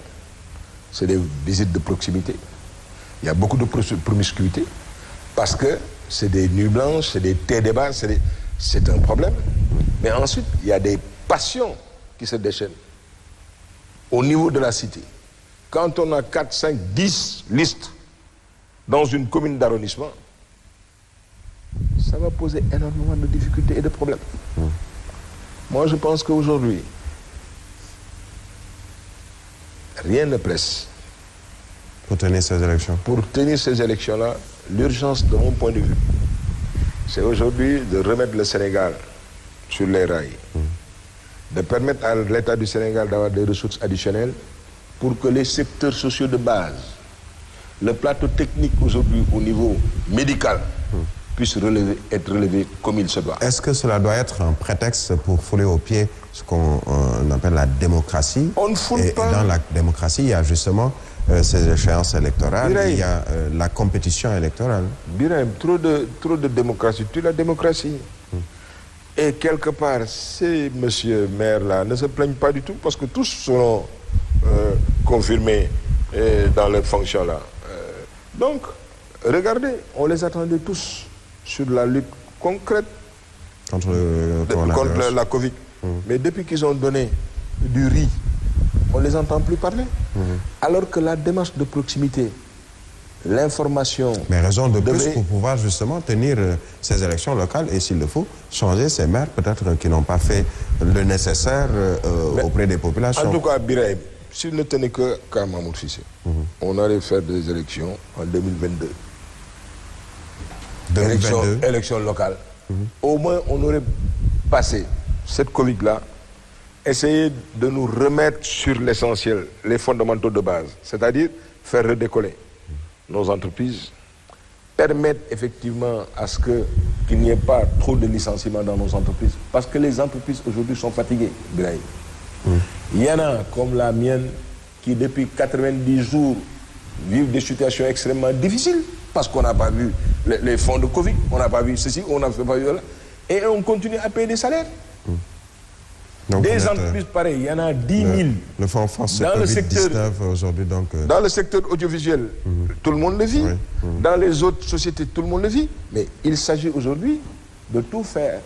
C'est des visites de proximité. Il y a beaucoup de promiscuité parce que c'est des nuits blanches, c'est des thés débats, c'est un problème. Mais ensuite, il y a des passions qui se déchaînent au niveau de la cité. Quand on a 4, 5, 10 listes dans une commune d'arrondissement, ça va poser énormément de difficultés et de problèmes. Moi, je pense qu'aujourd'hui, rien ne presse. Pour tenir ces élections. Pour tenir ces élections-là, l'urgence, de mon point de vue, c'est aujourd'hui de remettre le Sénégal sur les rails, de permettre à l'État du Sénégal d'avoir des ressources additionnelles pour que les secteurs sociaux de base, le plateau technique aujourd'hui au niveau médical, puisse être relevé comme il se doit. Est-ce que cela doit être un prétexte pour fouler aux pieds ce qu'on appelle la démocratie? On ne foule pas. Dans la démocratie, il y a justement ces échéances électorales, Birahim, il y a la compétition électorale. Birahim, trop de démocratie tue la démocratie. Et quelque part, ces monsieur maires-là ne se plaignent pas du tout parce que tous seront confirmés dans leur fonction-là. Donc, regardez, on les attendait tous sur la lutte concrète contre la Covid. Mais depuis qu'ils ont donné du riz, on ne les entend plus parler. Alors que la démarche de proximité, l'information... Mais raison de plus pour pouvoir justement tenir ces élections locales et s'il le faut, changer ces maires peut-être qui n'ont pas fait le nécessaire auprès des populations. En tout cas, Birahim, s'il ne tenait qu'à Mahmoud Cissé, on allait faire des élections en 2022. Élections locales. Au moins, on aurait passé cette Covid-là, essayer de nous remettre sur l'essentiel, les fondamentaux de base, c'est-à-dire faire redécoller nos entreprises, permettre effectivement à ce qu'il n'y ait pas trop de licenciements dans nos entreprises, parce que les entreprises aujourd'hui sont fatiguées, Birahim. Il y en a comme la mienne qui depuis 90 jours vivent des situations extrêmement difficiles parce qu'on n'a pas vu les fonds de Covid, on n'a pas vu ceci, on n'a pas vu là, et on continue à payer des salaires. Donc des entreprises pareilles, il y en a 10 000. Le fonds France Covid-19 aujourd'hui donc... Dans le secteur audiovisuel, tout le monde le vit. Dans les autres sociétés, tout le monde le vit. Mais il s'agit aujourd'hui de tout faire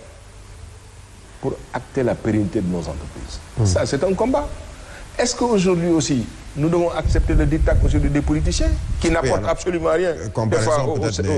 pour acter la pérennité de nos entreprises. Ça, c'est un combat. Est-ce qu'aujourd'hui aussi, nous devons accepter le diktat aujourd'hui des politiciens qui n'apportent absolument rien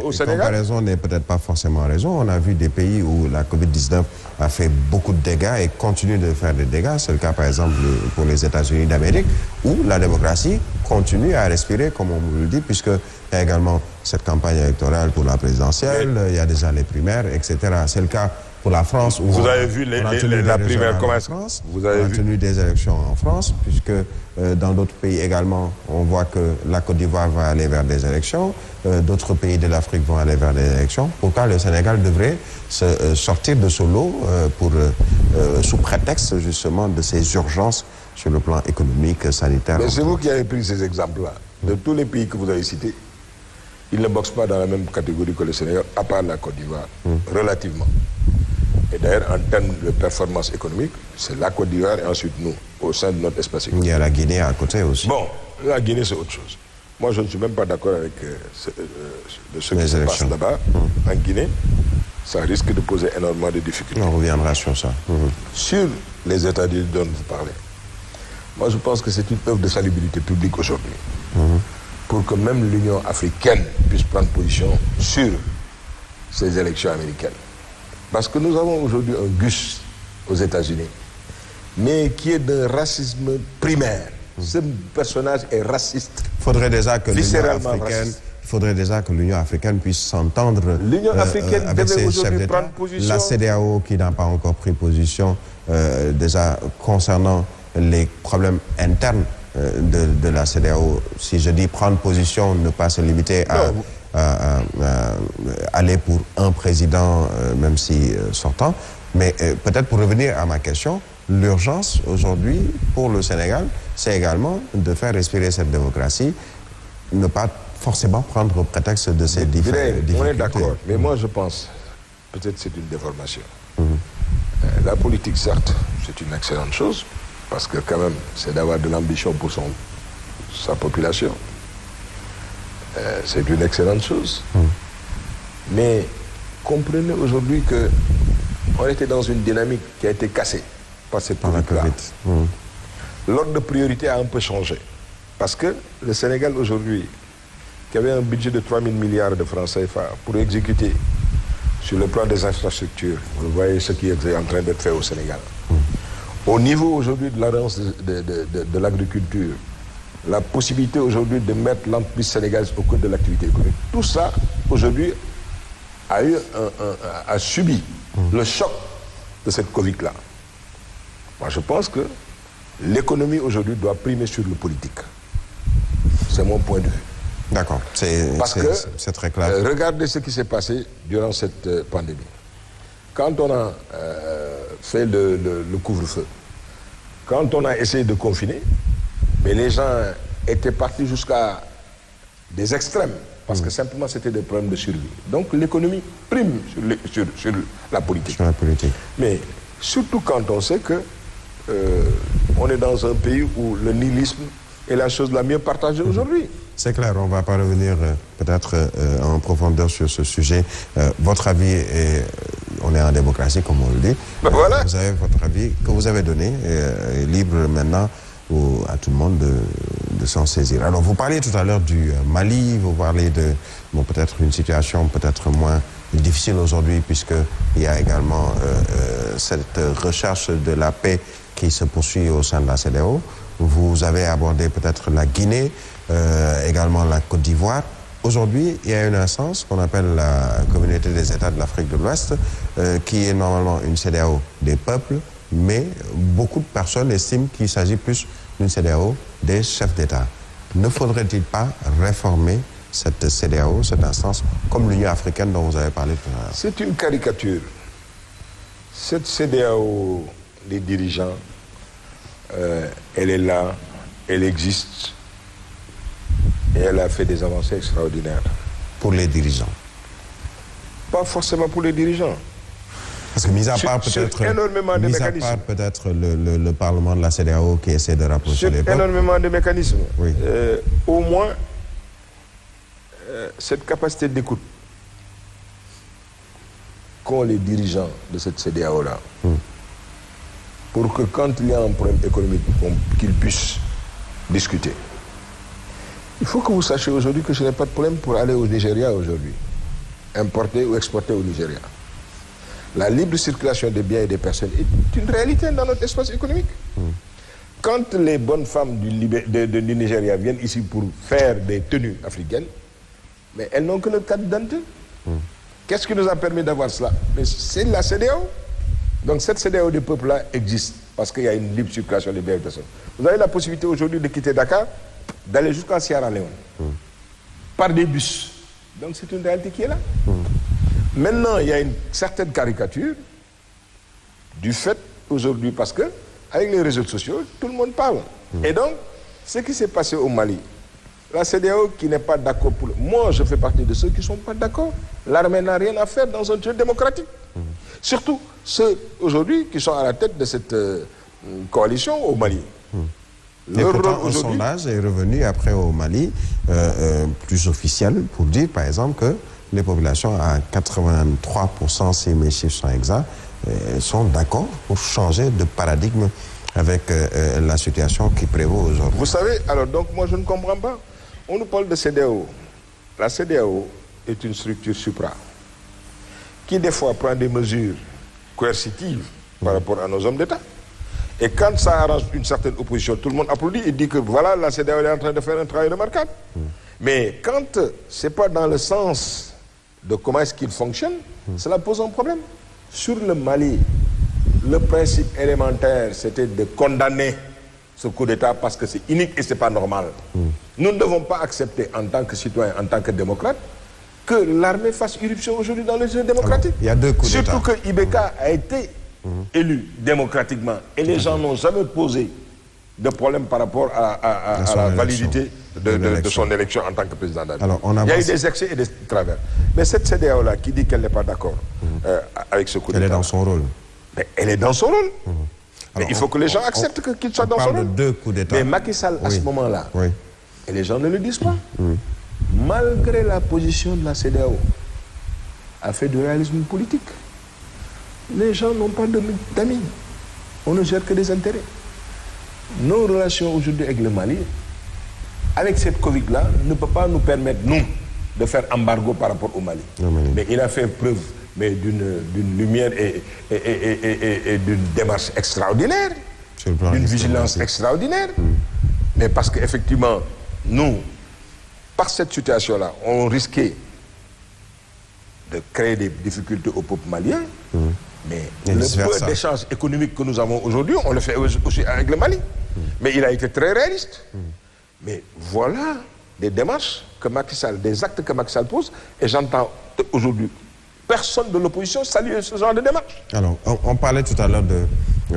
au Sénégal? Comparaison n'est peut-être pas forcément raison. On a vu des pays où la Covid-19 a fait beaucoup de dégâts et continue de faire des dégâts. C'est le cas par exemple pour les États-Unis d'Amérique où la démocratie continue à respirer, comme on vous le dit, puisqu'il y a également cette campagne électorale pour la présidentielle, il y a déjà les primaires, etc. C'est le cas pour la France où vous avez vu la primaire comment France. Vous avez tenu des élections en France, puisque dans d'autres pays également, on voit que la Côte d'Ivoire va aller vers des élections, d'autres pays de l'Afrique vont aller vers des élections. Pourquoi le Sénégal devrait sortir de ce lot sous prétexte justement de ces urgences sur le plan économique, sanitaire? Mais c'est vous qui avez pris ces exemples-là. De tous les pays que vous avez cités, ils ne boxent pas dans la même catégorie que le Sénégal, à part la Côte d'Ivoire, relativement. Et d'ailleurs, en termes de performance économique, c'est la Côte d'Ivoire et ensuite nous, au sein de notre espace économique. Il y a la Guinée à côté aussi. Bon, la Guinée, c'est autre chose. Moi, je ne suis même pas d'accord avec ce qui se passe là-bas, en Guinée. Ça risque de poser énormément de difficultés. On reviendra sur ça. Sur les États-Unis dont vous parlez, moi, je pense que c'est une œuvre de salubrité publique aujourd'hui. Pour que même l'Union africaine puisse prendre position sur ces élections américaines. Parce que nous avons aujourd'hui un Gus aux États-Unis, mais qui est d'un racisme primaire. Ce personnage est raciste. Il faudrait déjà que faudrait déjà que l'Union africaine puisse s'entendre avec ses chefs d'État. La CEDEAO qui n'a pas encore pris position déjà concernant les problèmes internes de la CEDEAO. Si je dis prendre position, ne pas se limiter à aller pour un président, même si sortant. Mais peut-être pour revenir à ma question, l'urgence aujourd'hui pour le Sénégal, c'est également de faire respirer cette démocratie, ne pas forcément prendre prétexte de ces difficultés. On est d'accord, mais moi je pense, peut-être c'est une déformation. La politique, certes, c'est une excellente chose, parce que quand même, c'est d'avoir de l'ambition pour sa population. C'est une excellente chose. Mais comprenez aujourd'hui qu'on était dans une dynamique qui a été cassée par cette politique-là. L'ordre de priorité a un peu changé. Parce que le Sénégal aujourd'hui, qui avait un budget de 3 000 milliards de francs CFA pour exécuter sur le plan des infrastructures, vous voyez ce qui est en train d'être fait au Sénégal. Au niveau aujourd'hui de l'agence de l'agriculture, la possibilité aujourd'hui de mettre l'entreprise sénégalaise au cœur de l'activité économique, tout ça aujourd'hui a subi le choc de cette Covid-là. Moi je pense que l'économie aujourd'hui doit primer sur le politique. C'est mon point de vue. D'accord, c'est très clair. Regardez ce qui s'est passé durant cette pandémie. Quand on a fait le couvre-feu, quand on a essayé de confiner, mais les gens étaient partis jusqu'à des extrêmes, parce que simplement c'était des problèmes de survie. Donc l'économie prime sur la politique. Sur la politique. Mais surtout quand on sait que on est dans un pays où le nihilisme est la chose la mieux partagée aujourd'hui. C'est clair, on ne va pas revenir peut-être en profondeur sur ce sujet. Votre avis, on est en démocratie comme on le dit. Voilà. Vous avez votre avis que vous avez donné, libre maintenant à tout le monde de s'en saisir. Alors vous parliez tout à l'heure du Mali, vous parlez de peut-être une situation peut-être moins difficile aujourd'hui puisqu'il y a également cette recherche de la paix qui se poursuit au sein de la CEDEAO. Vous avez abordé peut-être la Guinée, également la Côte d'Ivoire. Aujourd'hui, il y a une instance qu'on appelle la Communauté des États de l'Afrique de l'Ouest, qui est normalement une CEDEAO des peuples, mais beaucoup de personnes estiment qu'il s'agit plus d'une CEDEAO des chefs d'État. Ne faudrait-il pas réformer cette CEDEAO, cette instance, comme l'Union africaine dont vous avez parlé tout à l'heure? C'est une caricature. Cette CEDEAO, les dirigeants, elle est là, elle existe, et elle a fait des avancées extraordinaires. Pour les dirigeants? Pas forcément pour les dirigeants. Parce que mis à part peut-être le Parlement de la CEDEAO qui essaie de rapprocher les peuples. Énormément de mécanismes. Oui. Au moins, cette capacité d'écoute qu'ont les dirigeants de cette CEDEAO-là, pour que quand il y a un problème économique, qu'ils puissent discuter. Il faut que vous sachiez aujourd'hui que je n'ai pas de problème pour aller au Nigeria aujourd'hui, importer ou exporter au Nigeria. La libre circulation des biens et des personnes est une réalité dans notre espace économique. Quand les bonnes femmes du Nigeria viennent ici pour faire des tenues africaines, mais elles n'ont que le carte d'identité. Qu'est-ce qui nous a permis d'avoir cela? Mais c'est la CEDEAO. Donc cette CEDEAO des peuples-là existe parce qu'il y a une libre circulation des biens et des personnes. Vous avez la possibilité aujourd'hui de quitter Dakar, d'aller jusqu'à Sierra Leone, par des bus. Donc c'est une réalité qui est là. Maintenant, il y a une certaine caricature du fait aujourd'hui, parce que avec les réseaux sociaux, tout le monde parle. Et donc, ce qui s'est passé au Mali, la CEDEAO qui n'est pas d'accord pour... Moi, je fais partie de ceux qui ne sont pas d'accord. L'armée n'a rien à faire dans un jeu démocratique. Surtout ceux aujourd'hui qui sont à la tête de cette coalition au Mali. Et pourtant, un sondage est revenu après au Mali, plus officiel, pour dire par exemple que les populations à 83%, si mes chiffres sont exacts, sont d'accord pour changer de paradigme avec la situation qui prévaut aujourd'hui. Vous savez, alors donc moi je ne comprends pas. On nous parle de CEDEAO. La CEDEAO est une structure supra qui des fois prend des mesures coercitives par rapport à nos hommes d'État. Et quand ça arrange une certaine opposition, tout le monde applaudit et dit que voilà, la CEDEAO est en train de faire un travail remarquable. Mais quand c'est pas dans le sens de comment est-ce qu'il fonctionne, cela pose un problème. Sur le Mali, le principe élémentaire, c'était de condamner ce coup d'État parce que c'est inique et c'est pas normal. Nous ne devons pas accepter en tant que citoyens, en tant que démocrates, que l'armée fasse irruption aujourd'hui dans les jeux démocratiques. Il y a 2 coups d'État. Surtout que Ibeka a été élu démocratiquement et les gens n'ont jamais posé de problème par rapport à la validité de son élection en tant que président de la République. Il y a eu des excès et des travers. Mais cette CEDEAO-là qui dit qu'elle n'est pas d'accord avec ce coup d'État... Elle est dans son rôle. Mais elle est dans son rôle. Mais il faut que les gens acceptent qu'il soit dans son rôle. On parle de 2 coups d'État. Mais Macky Sall, à ce moment-là, et les gens ne le disent pas, malgré la position de la CEDEAO, a fait du réalisme politique. Les gens n'ont pas d'amis. On ne gère que des intérêts. Nos relations aujourd'hui avec le Mali, avec cette Covid-là, ne peut pas nous permettre, nous, de faire embargo par rapport au Mali. Mais il a fait preuve d'une lumière et d'une démarche extraordinaire, d'une vigilance extraordinaire. Mais parce qu'effectivement, nous, par cette situation-là, on risquait de créer des difficultés au peuple malien. Mais le peu d'échanges économiques que nous avons aujourd'hui, on le fait aussi avec le Mali. Mais il a été très réaliste. Mais voilà des démarches que Macky Sall, des actes que Macky Sall pose, et j'entends aujourd'hui personne de l'opposition saluer ce genre de démarche. Alors, on parlait tout à l'heure de...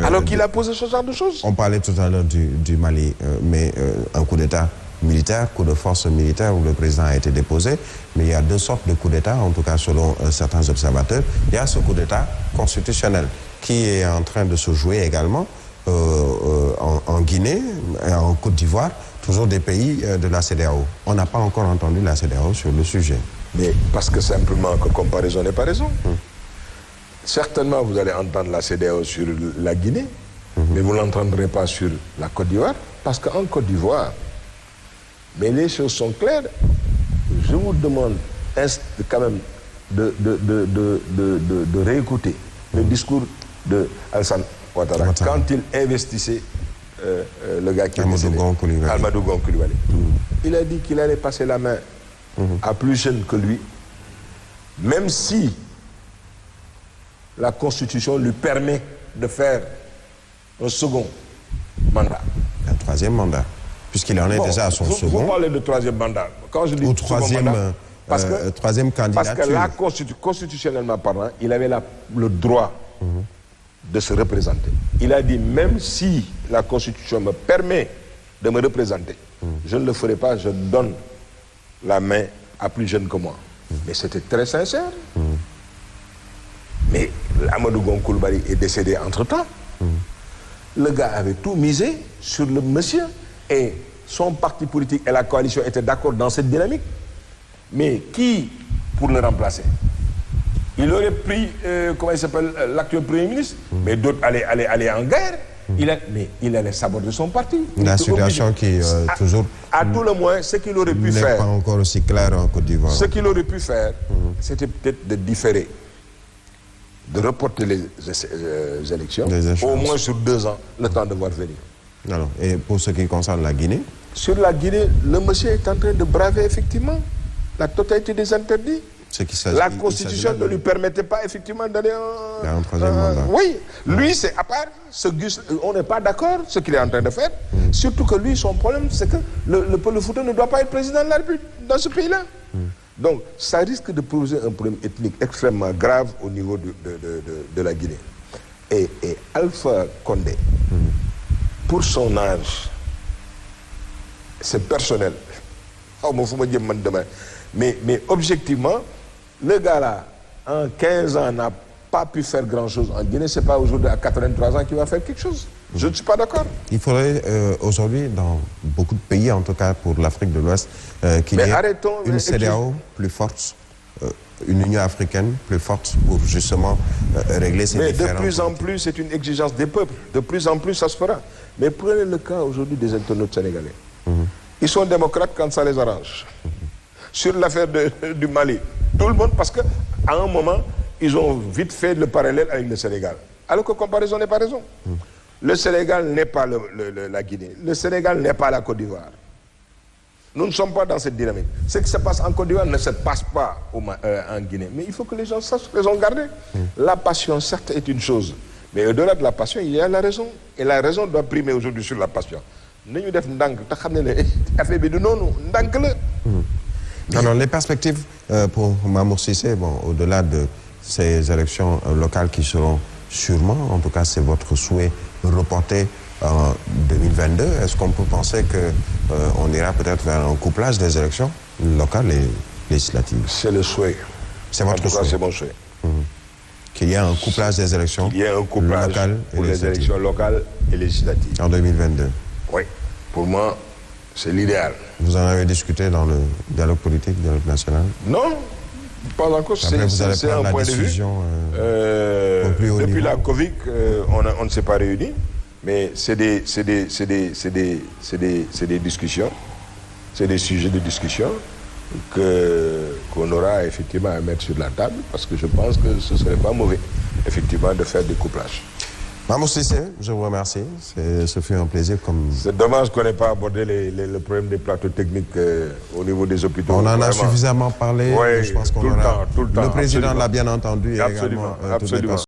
alors qu'il a posé ce genre de choses. On parlait tout à l'heure du Mali, mais un coup d'État militaire, coup de force militaire où le président a été déposé, mais il y a 2 sortes de coups d'État, en tout cas selon certains observateurs. Il y a ce coup d'État constitutionnel qui est en train de se jouer également en Guinée et en Côte d'Ivoire, toujours des pays de la CEDEAO. On n'a pas encore entendu la CEDEAO sur le sujet. Mais parce que simplement que comparaison n'est pas raison. Certainement vous allez entendre la CEDEAO sur la Guinée, mais vous ne l'entendrez pas sur la Côte d'Ivoire, parce qu'en Côte d'Ivoire, mais les choses sont claires. Je vous demande quand même de réécouter le discours de Alassane Ouattara quand il investissait le gars qui est décédé, Amadou Gon Coulibaly. Il a dit qu'il allait passer la main à plus jeune que lui, même si la Constitution lui permet de faire un second mandat. Un 3e mandat. Puisqu'il en est déjà à son second. Vous parlez de 3e mandat. Quand je dis troisième mandat, troisième candidature. Parce que constitutionnellement parlant, il avait le droit de se représenter. Il a dit, même si la Constitution me permet de me représenter, je ne le ferai pas, je donne la main à plus jeune que moi. Mais c'était très sincère. Mais Amadou Gon Coulibaly est décédé entre-temps. Le gars avait tout misé sur le monsieur. Et son parti politique et la coalition étaient d'accord dans cette dynamique. Mais qui pour le remplacer? Il aurait pris, comment il s'appelle, l'actuel Premier ministre, mais d'autres allaient en guerre. Mais il allait saborder son parti. La situation qui toujours... À tout le moins, ce qu'il aurait pu faire... n'est pas encore aussi clair en Côte d'Ivoire. Ce qu'il aurait pu faire, c'était peut-être de différer, de reporter les élections, au moins sur 2 ans, le temps de voir venir. Alors, et pour ce qui concerne la Guinée? Sur la Guinée, le monsieur est en train de braver effectivement la totalité des interdits. La Constitution ne lui permettait pas effectivement d'aller un 3e mandat. Oui, lui c'est à part, on n'est pas d'accord ce qu'il est en train de faire. Surtout que lui, son problème, c'est que le peuple Fouta ne doit pas être président de la République dans ce pays-là. Donc, ça risque de poser un problème ethnique extrêmement grave au niveau de la Guinée. Et Alpha Condé, pour son âge, c'est personnel. Mais objectivement, le gars là, en 15 ans, n'a pas pu faire grand-chose en Guinée. C'est pas aujourd'hui à 83 ans qu'il va faire quelque chose. Je ne suis pas d'accord. Il faudrait aujourd'hui, dans beaucoup de pays, en tout cas pour l'Afrique de l'Ouest, qu'il y ait une CEDEAO plus forte, une Union africaine plus forte pour justement régler ces différends. Mais de plus en plus, c'est une exigence des peuples. De plus en plus, ça se fera. Mais prenez le cas aujourd'hui des internautes sénégalais. Ils sont démocrates quand ça les arrange. Sur l'affaire du Mali, tout le monde, parce qu'à un moment, ils ont vite fait le parallèle avec le Sénégal. Alors que comparaison n'est pas raison. Le Sénégal n'est pas la Guinée. Le Sénégal n'est pas la Côte d'Ivoire. Nous ne sommes pas dans cette dynamique. Ce qui se passe en Côte d'Ivoire ne se passe pas en Guinée. Mais il faut que les gens sachent raison garder. La passion, certes, est une chose. Mais au-delà de la passion, il y a la raison. Et la raison doit primer aujourd'hui sur la passion. Alors, les perspectives pour Mamour Cissé, bon, au-delà de ces élections locales qui seront sûrement, en tout cas c'est votre souhait, reportées en 2022, est-ce qu'on peut penser qu'on ira peut-être vers un couplage des élections locales et législatives? C'est le souhait. C'est votre souhait? C'est mon souhait. Qu'il y ait un couplage des élections locales pour les élections locales et législatives. En 2022? Oui. Pour moi, c'est l'idéal. Vous en avez discuté dans le dialogue politique, dialogue national? Non, pas encore. C'est un point de vue. Depuis la Covid, on ne s'est pas réunis, mais c'est des discussions, c'est des sujets de discussion qu'on aura effectivement à mettre sur la table, parce que je pense que ce ne serait pas mauvais, effectivement, de faire des couplages. Mamour Cissé, je vous remercie. Ce fut un plaisir. C'est dommage qu'on n'ait pas abordé le problème des plateaux techniques au niveau des hôpitaux. On en a suffisamment parlé. Oui, je pense qu'on tout le temps. Le président l'a bien entendu. Absolument, et également, absolument.